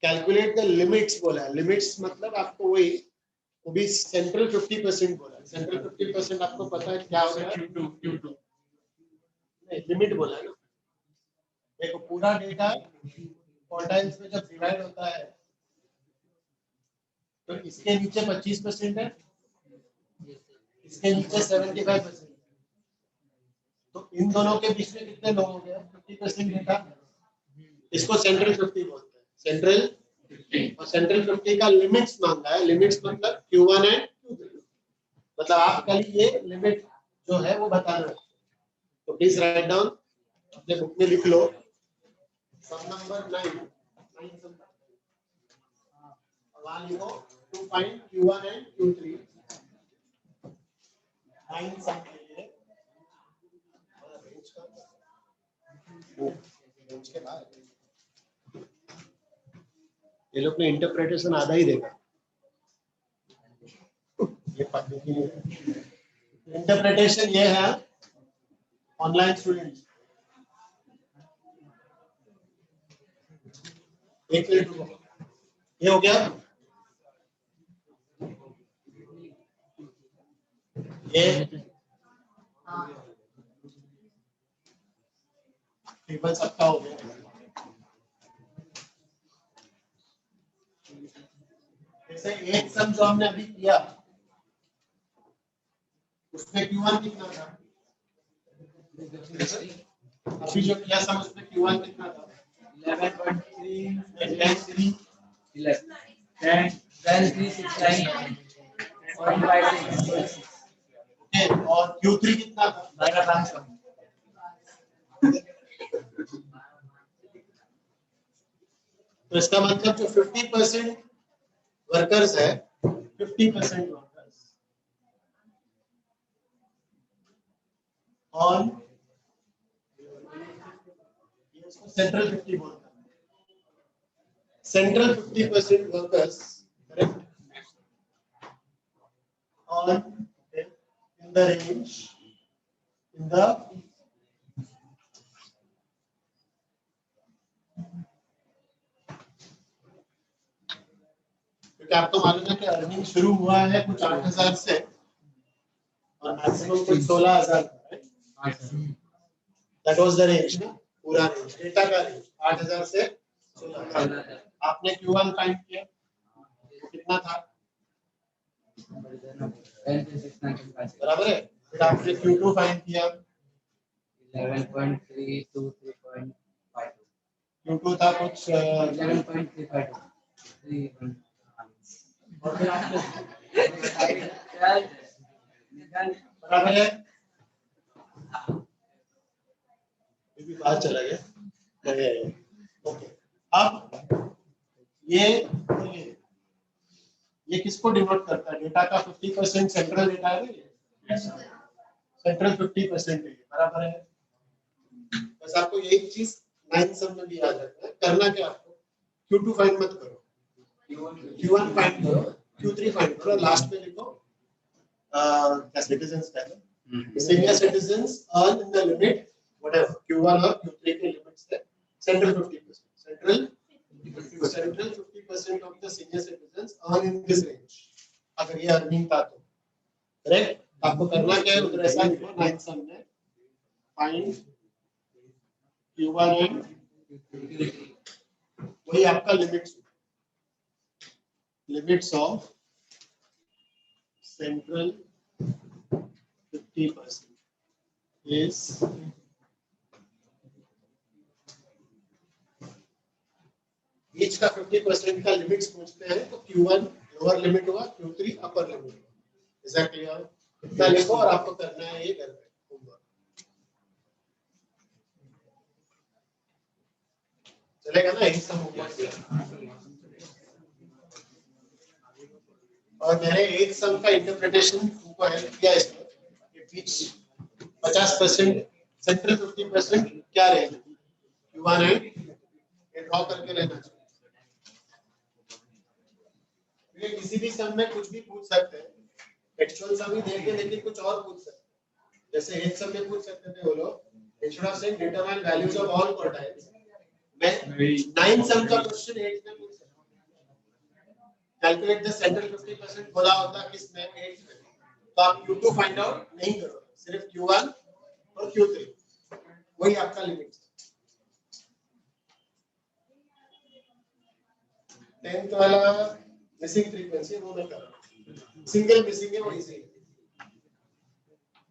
Calculate the limits बोला है। Limits मतलब आपको वही, वो भी सेंट्रल 50% बोला है। सेंट्रल 50% आपको पता है क्या होगा? Q2 नहीं, लिमिट बोला है ना। देखो पूरा डेटा क्वार्टाइल्स में जब डिवाइड होता है तो इसके नीचे 25% है, इसके नीचे 75%। तो इन दोनों के बीच में कितने लोग हो गए? 50% डेटा। इसको सेंट्रल 50 बोलते हैं, सेंट्रल 50। और सेंट्रल 50 का लिमिट्स मांगा है। लिमिट्स मतलब Q1 एंड Q3, मतलब आप कल ये लिमिट जो है वो बताना है। तो प्लीज राइट डाउन अपने बुक में लिख लो सम नंबर 9 सम वहां लिखो to find Q1 and Q3 9 सम के लिए रेंज के बाहर ये लोग ने इंटरप्रिटेशन आधा ही देगा ये इंटरप्रिटेशन ये है ऑनलाइन स्टूडेंट एक मिनट रुको ये हो गया ये टेबल सबका हो गया जैसे एक सम जो हमने अभी किया उसमें Q1 कितना था अभी जो किया सम उसमें Q1 कितना था 11.3 और Q3 कितना था तो इसका मतलब जो 50% वर्कर्स है 50% वर्कर्स ऑन सेंट्रल 50 बोलता है central 50% workers correct on in the range in the क्योंकि आपको मालूम है कि अर्निंग शुरू हुआ है कुछ 8,000 से और मैक्सिमम कुछ 16,000 दैट वाज द रेंज ना पूरा रेंज डेटा का रेंज 8,000 से 16,000 आपने Q1 फाइंड किया तो कितना था बराबर है फिर आपने Q2 फाइंड किया 11.3 to 3.5 Q2 था कुछ 11.352 और फिर आपने बराबर है ये भी बात चला गया ओके अब ये किसको डिनोट करता है डेटा का 50% सेंट्रल डेटा है ना सेंट्रल 50% है बराबर है बस आपको यही चीज 9 सम में भी याद रखना है करना क्या आपको Q2 फाइंड मत करो Q1 फाइंड करो Q3 फाइंड करो लास्ट में लिखो क्या सिटीजंस पहले senior citizens earn in the limit whatever Q1 or Q3 के लिमिट्स है central 50% central 50% of the senior citizens earn in this range अगर ये अर्निंग था तो करेक्ट आपको करना क्या है उधर ऐसा लिखो 9 सम में फाइंड Q1 and वही आपका limits of central 50% is each का 50% का लिमिट्स पूछते हैं तो Q1 लोअर लिमिट हुआ Q3 अपर लिमिट हुआ ऐसा क्लियर इतना लिखो और आपको करना है ये घर पे होमवर्क चलेगा ना एक सम होमवर्क और मैंने एक सम का इंटरप्रिटेशन तुमको हेल्प किया इसमें कि बीच 50% सेंट्रल 50% क्या रहेगा Q1 है ये ड्रॉ करके लेना चाहिए किसी भी सम में कुछ भी पूछ सकते हैं एक्चुअल सम ही देंगे लेकिन कुछ और पूछ सकते हैं जैसे एक सम में पूछ सकते थे वो लोग instead of saying determine values of all quartiles मैं 9 सम का क्वेश्चन 8 में पूछ सकता हूं कैलकुलेट द सेंट्रल 50% बोला होता किसमें 8 में तो आप Q2 फाइंड आउट नहीं करोगे सिर्फ Q1 और Q3 वही आपका लिमिट 10th वाला मिसिंग फ्रीक्वेंसी वो मैं कर रहा हूं सिंगल मिसिंग है वो इजी है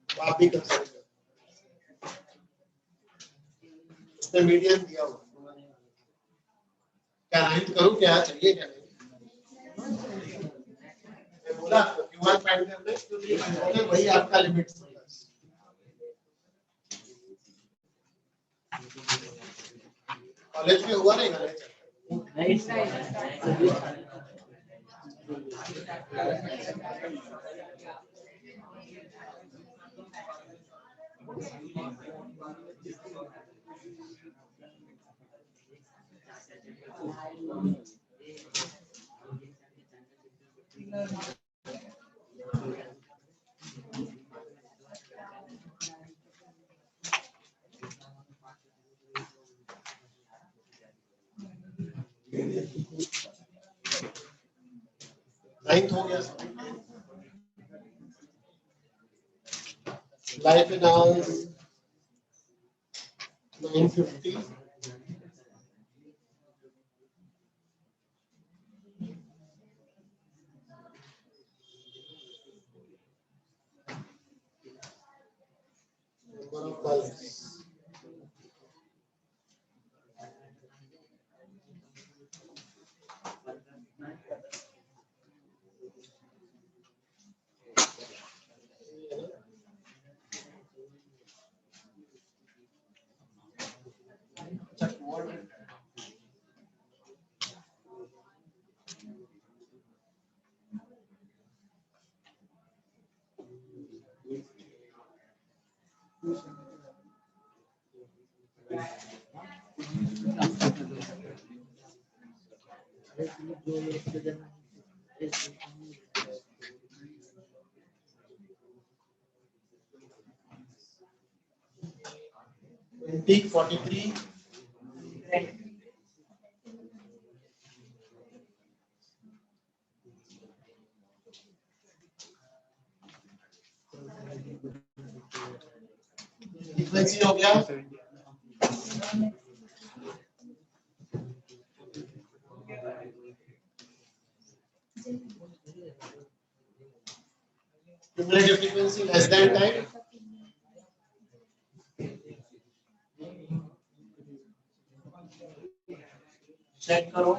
तो आप भी कर सकते हो उसने मीडियन दिया हुआ क्या 9th करूं क्या चाहिए क्या नहीं मैं बोला आपको Q1 फाइंड करना है Q3 फाइंड करना है वही आपका लिमिट है कॉलेज में हुआ नहीं गणेश नहीं नाइन्थ हो गया life in hours 950 number of bulbs 20 43 frequency हो गया cumulative frequency less than time check करो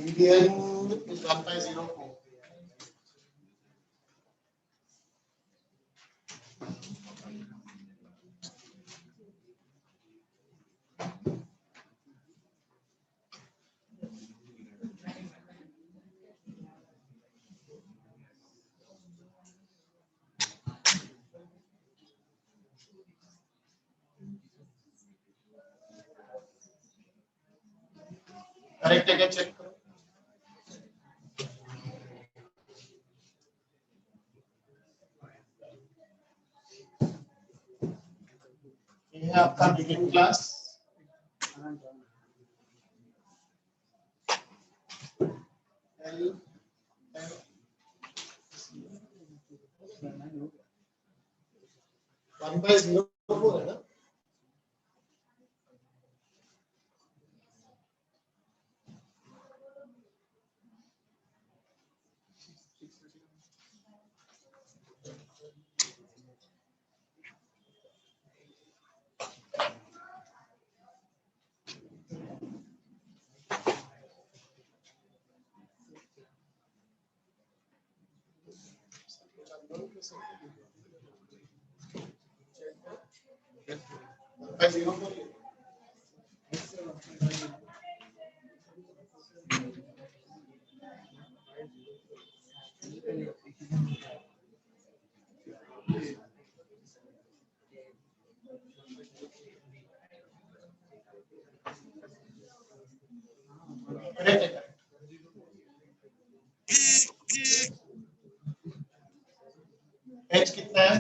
median is 1/04 करेक्ट है क्या चेक करो ये है आपका बिगिन क्लास L 1/04 है ना एच कितना है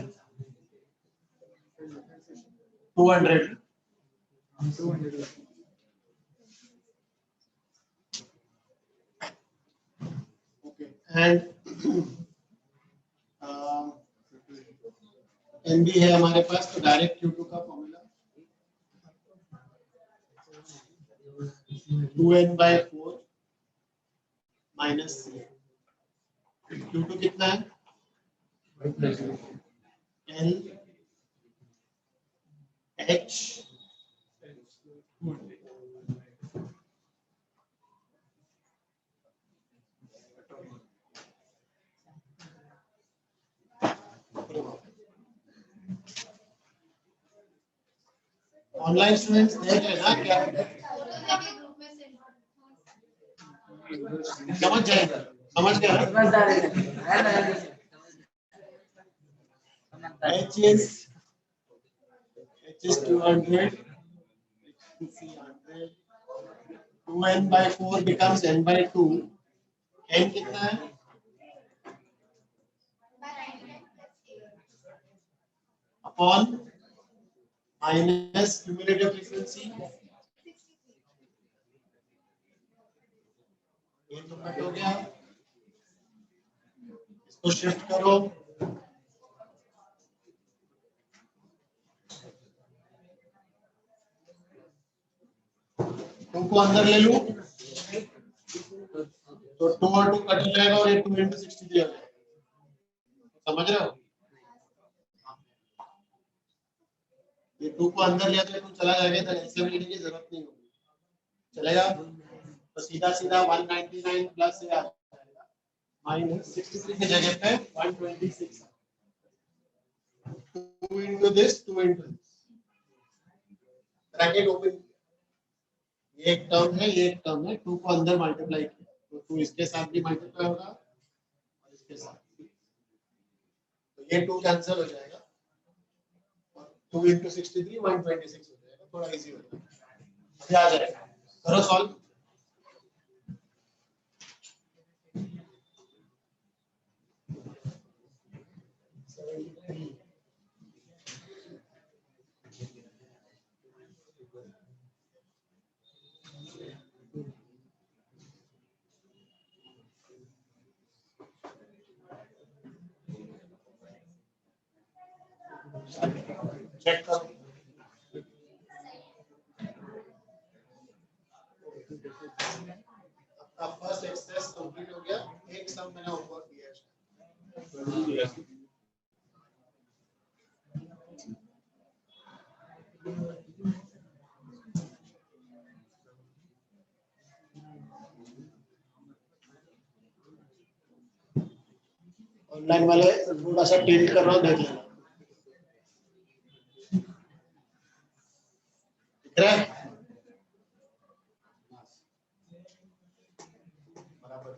200 एंड एनबी है हमारे पास तो डायरेक्ट Q2 का फॉर्मूला 2n/4 - c Q2 कितना है? L H ऑनलाइन स्टूडेंट्स देख लेना क्या समझ जाएगा, समझ गया? H is 200, 2n by 4 becomes n by 2. n कितना है? Upon minus cumulative frequency. ये तो कट हो गया, इसको शिफ्ट करो, टू को अंदर ले लूं तो 2 और 2 कट जाएगा और ये 2 into 63 आ जाएगा। समझ रहे हो? ये 2 को अंदर लिया तो 2 चला जाएगा, तो एलसीएम लेने की जरूरत नहीं होगी। चलेगा? तो सीधा सीधा 199 प्लस ये आ जाएगा माइनस 63 की जगह पे 126। 2 into this, 2 into this। Bracket open, ये एक टर्म है, ये एक टर्म है, 2 को अंदर मल्टीप्लाई किया तो 2 इसके साथ भी मल्टीप्लाई होगा और इसके साथ भी, तो ये 2 कैंसिल हो जाएगा और 2 into 63 126 हो जाएगा। थोड़ा इजी हो जाएगा, अभी आ जाएगा, करो सॉल्व। चेक करो, आपका फर्स्ट एक्सरसाइज कंप्लीट हो गया। एक सम मैंने ऊपर दिया है, ऑनलाइन वाले थोड़ा सा टिल्ट कर रहा हूँ, देख लेना, दिख रहा है? बराबर।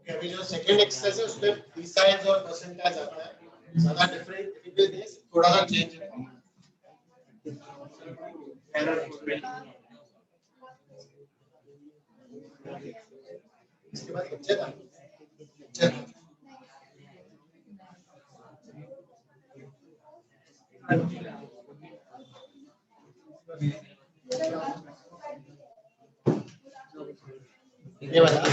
अभी जो सेकंड एक्सरसाइज है उसमें पीसाइज और परसेंटेज आता है, ज्यादा डिफरेंट डिफिकल्ट नहीं, थोड़ा सा चेंज है। इसके बाद अच्छा था, अच्छा था। ये वाला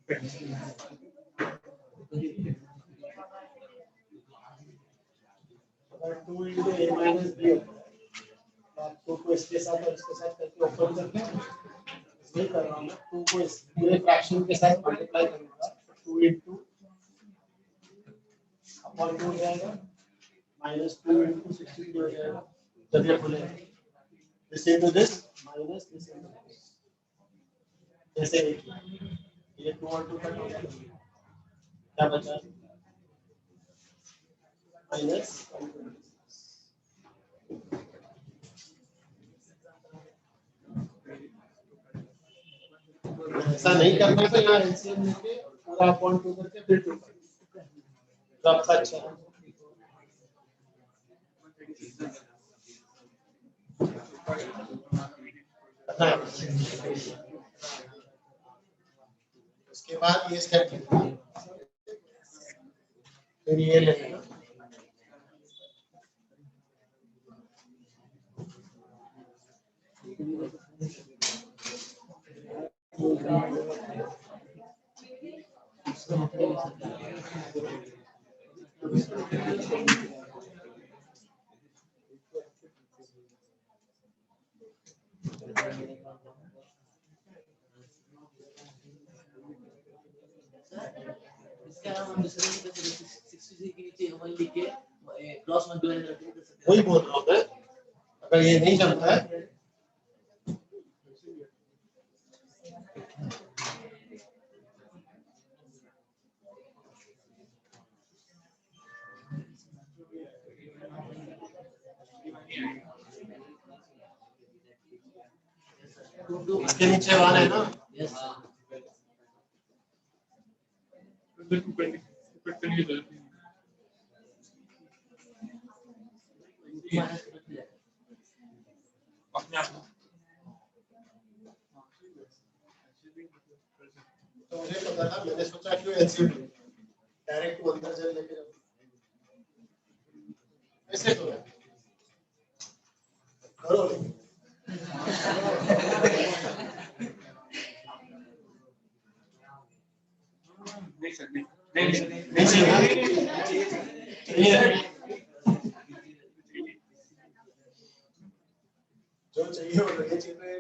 अगर 2 into a minus b होता है तो आप 2 को इसके साथ और इसके साथ करके ओपन करके इसमें कर रहा हूँ मैं 2 को इस पूरे फ्रैक्शन के साथ मल्टीप्लाई करूंगा 2 into अपॉन 2 हो जाएगा minus 2 into 16 हो जाएगा जब ये खुलेगा this into this minus this into this जैसे ये 2 और 2 कट हो गया क्या बचा माइनस ऐसा नहीं करना तो यहाँ एलसीएम लेके पूरा अपॉन 2 करके फिर 2 तो आपका अच्छा है उसके बाद ये स्टेप फिर ये लेना वही बोल रहा हूँ मैं अगर ये नहीं जमता है इसके नीचे 1 है ना तो मुझे पता था मैंने सोचा क्यों एलसीएम डायरेक्ट वो अंदर चल लेके ऐसे करो जो चाहिए वो लगे चाहिए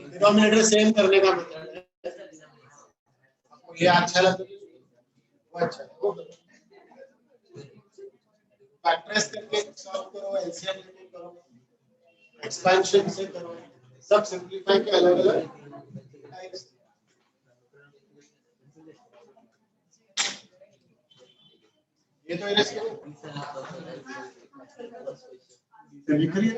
डिनोमिनेटर सेम करने का मतलब है आपको ये अच्छा लगे वो अच्छा है फैक्टराइज करके सॉल्व करो एलसीएम लेके करो एक्सपेंशन से करो सब सिंपलीफाई के अलग-अलग टाइप्स ये तो इनसे लिख रही है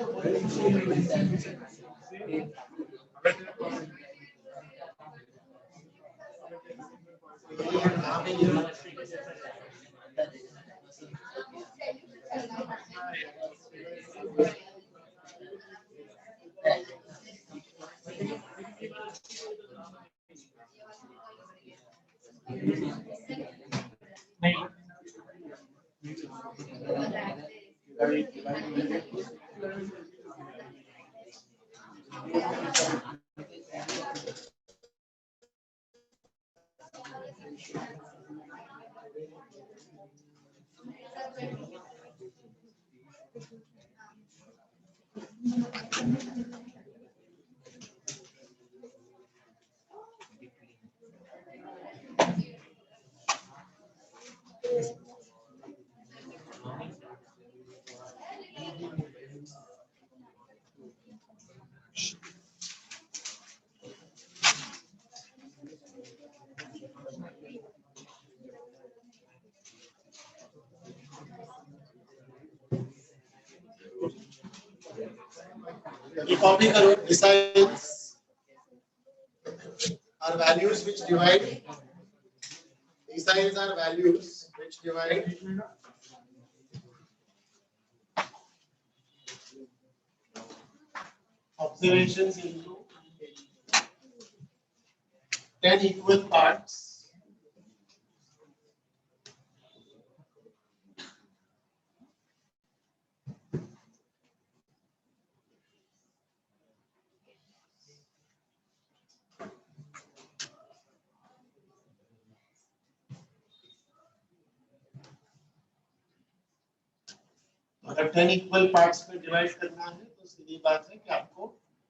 ये कॉपी करो besides are values which divide besides are values which divide observations into 10 equal parts अगर 10 इक्वल पार्ट्स में डिवाइड करना है तो सीधी बात है कि आपको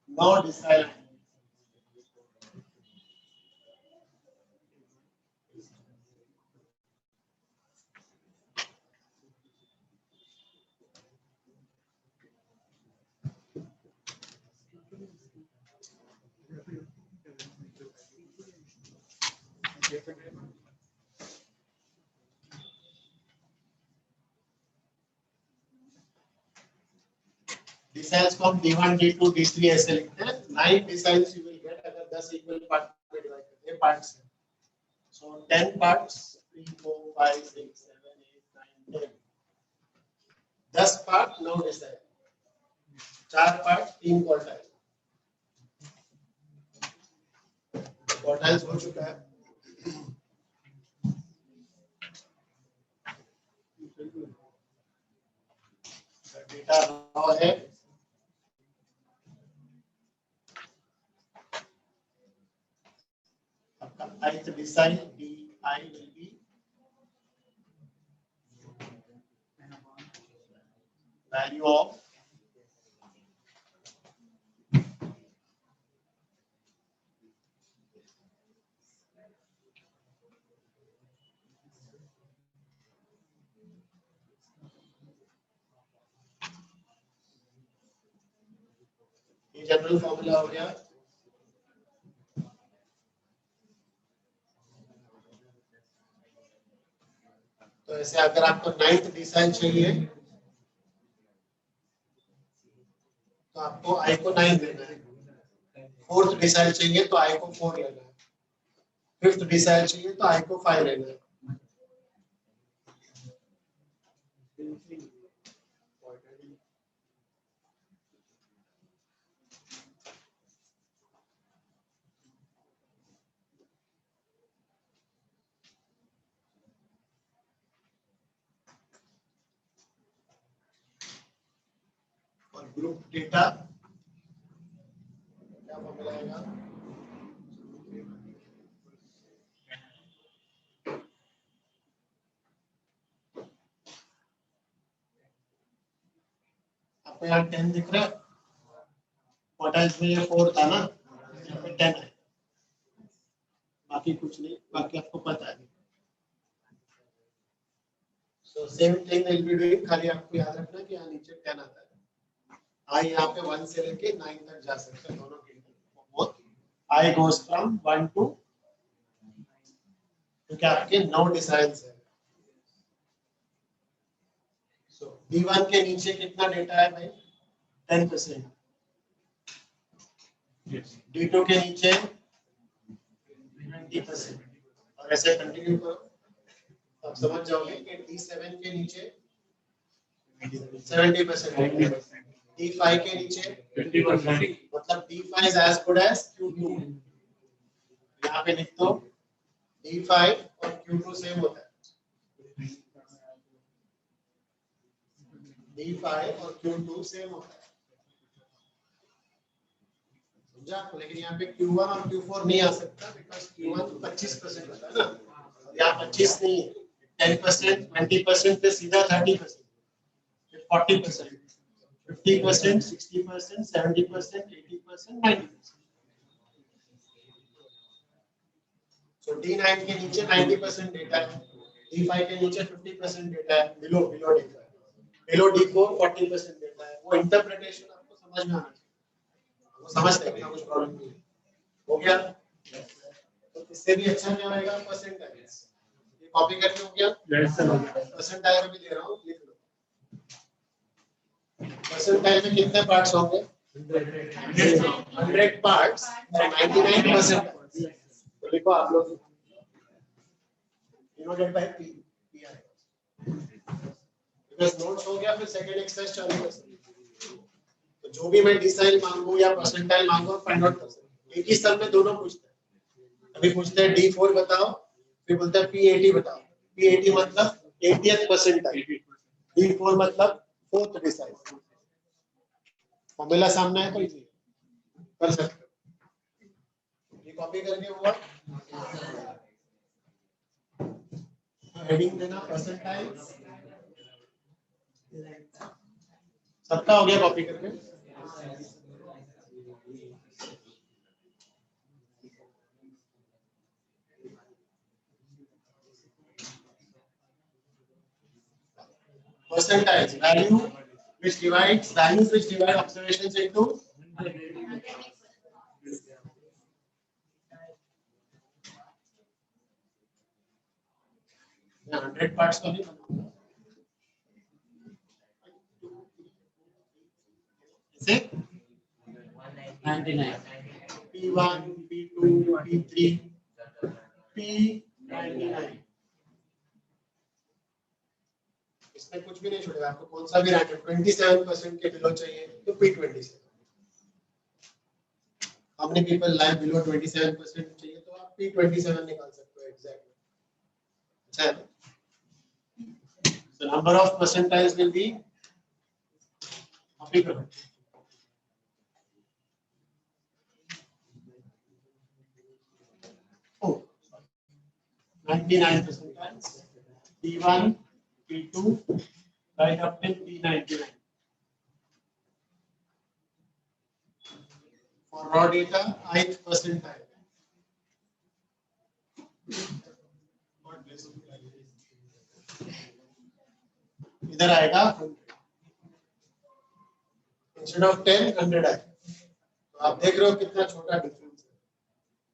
9 डिसाइल डिसाइल्स को हम D1 D2 D3 ऐसे लिखते हैं 9 डिसाइल्स यू विल गेट अगर 10 इक्वल पार्ट में डिवाइड करते हैं parts so 10 parts 3 4 5 6 7 8 9 10 10 part 9 decile 4 part 3 quartile quartiles हो चुका है डेटा रॉ है आपका ith decile DI will be value of ये जनरल फॉर्मूला हो गया तो ऐसे अगर आपको 9th डिसाइल चाहिए तो आपको I को 9 देना है 4th डिसाइल चाहिए तो I को 4 लेना है 5th डिसाइल चाहिए तो I को 5 लेना है और ग्रुप डेटा क्या फॉर्मूला आएगा आपको यहाँ 10 दिख रहा है क्वार्टाइल्स में ये 4 था ना यहाँ पे 10 है बाकी कुछ नहीं बाकी आपको पता है so same thing will be doing खाली आपको याद रखना कि यहाँ नीचे 10 आता है I यहाँ पे 1 से लेके 9 तक जा सकते हैं दोनों के लिए I goes from 1 to क्योंकि आपके 9 डिसाइल्स है सो D1 के नीचे कितना डेटा है भाई 10% D2 के नीचे 90% और ऐसे कंटिन्यू करो आप समझ जाओगे कि D7 के नीचे 70% D5 के नीचे 50%. मतलब D5 is as good as Q2 यहाँ पे लिख दो D5 और Q2 सेम होता है D5 और Q2 सेम होता है समझा आपको लेकिन यहाँ पे Q1 और Q4 नहीं आ सकता बिकॉज Q1 25% होता है ना यहाँ 25 नहीं है 10% 20% पे सीधा 30% 40% 50%, 60%, 70%, 80%, 90%. So D9 के नीचे 90% डेटा है, D5 के नीचे 50% डेटा है, below डेटा है, below D4 40% डेटा है. वो इंटरप्रिटेशन आपको समझ में आना चाहिए. वो समझते हैं कुछ प्रॉब्लम नहीं है. हो गया? तो इससे भी अच्छा क्या होगा परसेंटाइज. ये कॉपी करके हो गया? परसेंटाइज में भी दे रहा हूँ लिख लो. परसेंटाइल में कितने पार्ट्स होंगे 100 पार्ट्स 99% तो लिखो आप लोग divided by P because notes हो गया फिर सेकंड एक्सरसाइज चालू कर सकते तो जो भी मैं डिसाइल मांगू या परसेंटाइल मांगू फाइंड आउट कर सकते एक ही स्तर में दोनों पूछते हैं अभी पूछते हैं D4 बताओ फिर बोलते हैं P80 बताओ P80 मतलब 80th परसेंटाइल D4 मतलब 4th डिसाइल फॉर्मूला सामने है तो इजी कर सकते हो ये कॉपी करके हुआ हेडिंग देना परसेंटाइल सबका हो गया कॉपी करके? Percentiles, values which divide observations into 100 parts को नहीं बनाऊंगा। इसे 99 P1, P2, P3, P99। इसमें कुछ भी नहीं छोड़ेगा, आपको कौन सा भी रैंक 27% के बिलो चाहिए तो P27। How many people lie below 27% चाहिए तो आप P27 निकाल सकते हो एग्जैक्टली। अच्छा है ना? So number of percentiles will be applicable. Oh, 99 percentiles. P1, P2, right up till P99. For raw data, ith percentile. इधर आएगा 100. Instead of 10, 100 आएगा। तो आप देख रहे हो कितना छोटा डिफरेंस है,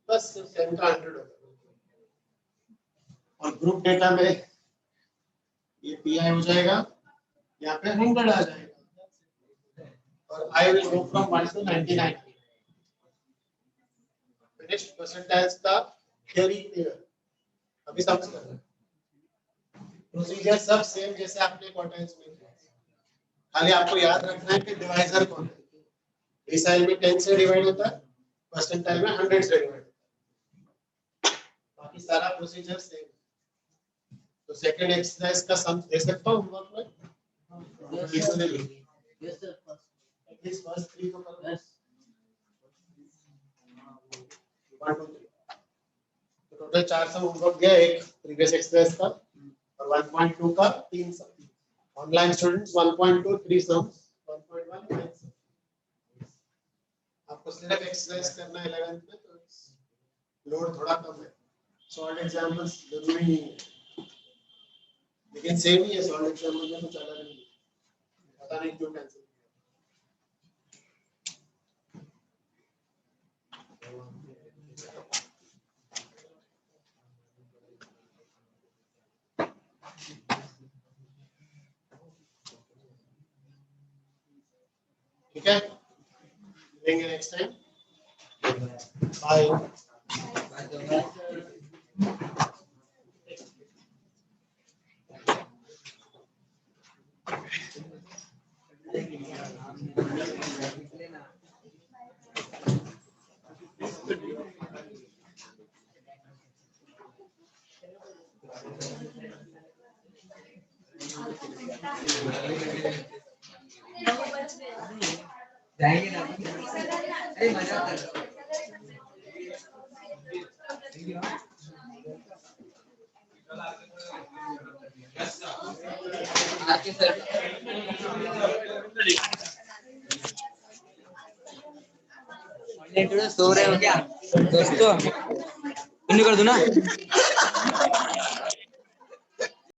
बस 10 का 100 होगा। और ग्रुप डेटा में ये PI हो जाएगा, यहाँ पे 100 आ जाएगा, और I will go from 1 to 99. Finished percentiles का theory clear। अभी समझ गए? प्रोसीजर सब सेम जैसे आपने क्वार्टाइल्स में किया, खाली आपको याद रखना है कि डिवाइजर कौन है। डिसाइल में 10 से डिवाइड होता है, परसेंटाइल में 100 से डिवाइड होता है, बाकी सारा प्रोसीजर सेम। तो सेकंड एक्सरसाइज का सम दे सकता हूं होमवर्क में? Yes sir. एटलीस्ट फर्स्ट 3 को करो। 1 2 3 तो टोटल 4 सम होमवर्क गया, एक प्रीवियस एक्सरसाइज का और 1.2 का 3 सम। ऑनलाइन स्टूडेंट्स 1.2 3 सम, 1.1 9 सम। आपको सिर्फ एक्सरसाइज करना है 11th में, तो लोड थोड़ा कम है। सॉल्व एग्जांपल्स जरूरी नहीं है, लेकिन सेम ही है। सॉल्व एग्जांपल में कुछ अलग नहीं है, पता नहीं क्यों कैंसिल किया। ठीक है, मिलेंगे नेक्स्ट टाइम। बाय। जाएंगे ना? अरे मजाक कर रहा हूँ। आके सर सो रहे हो क्या दोस्तों? कर दूं ना?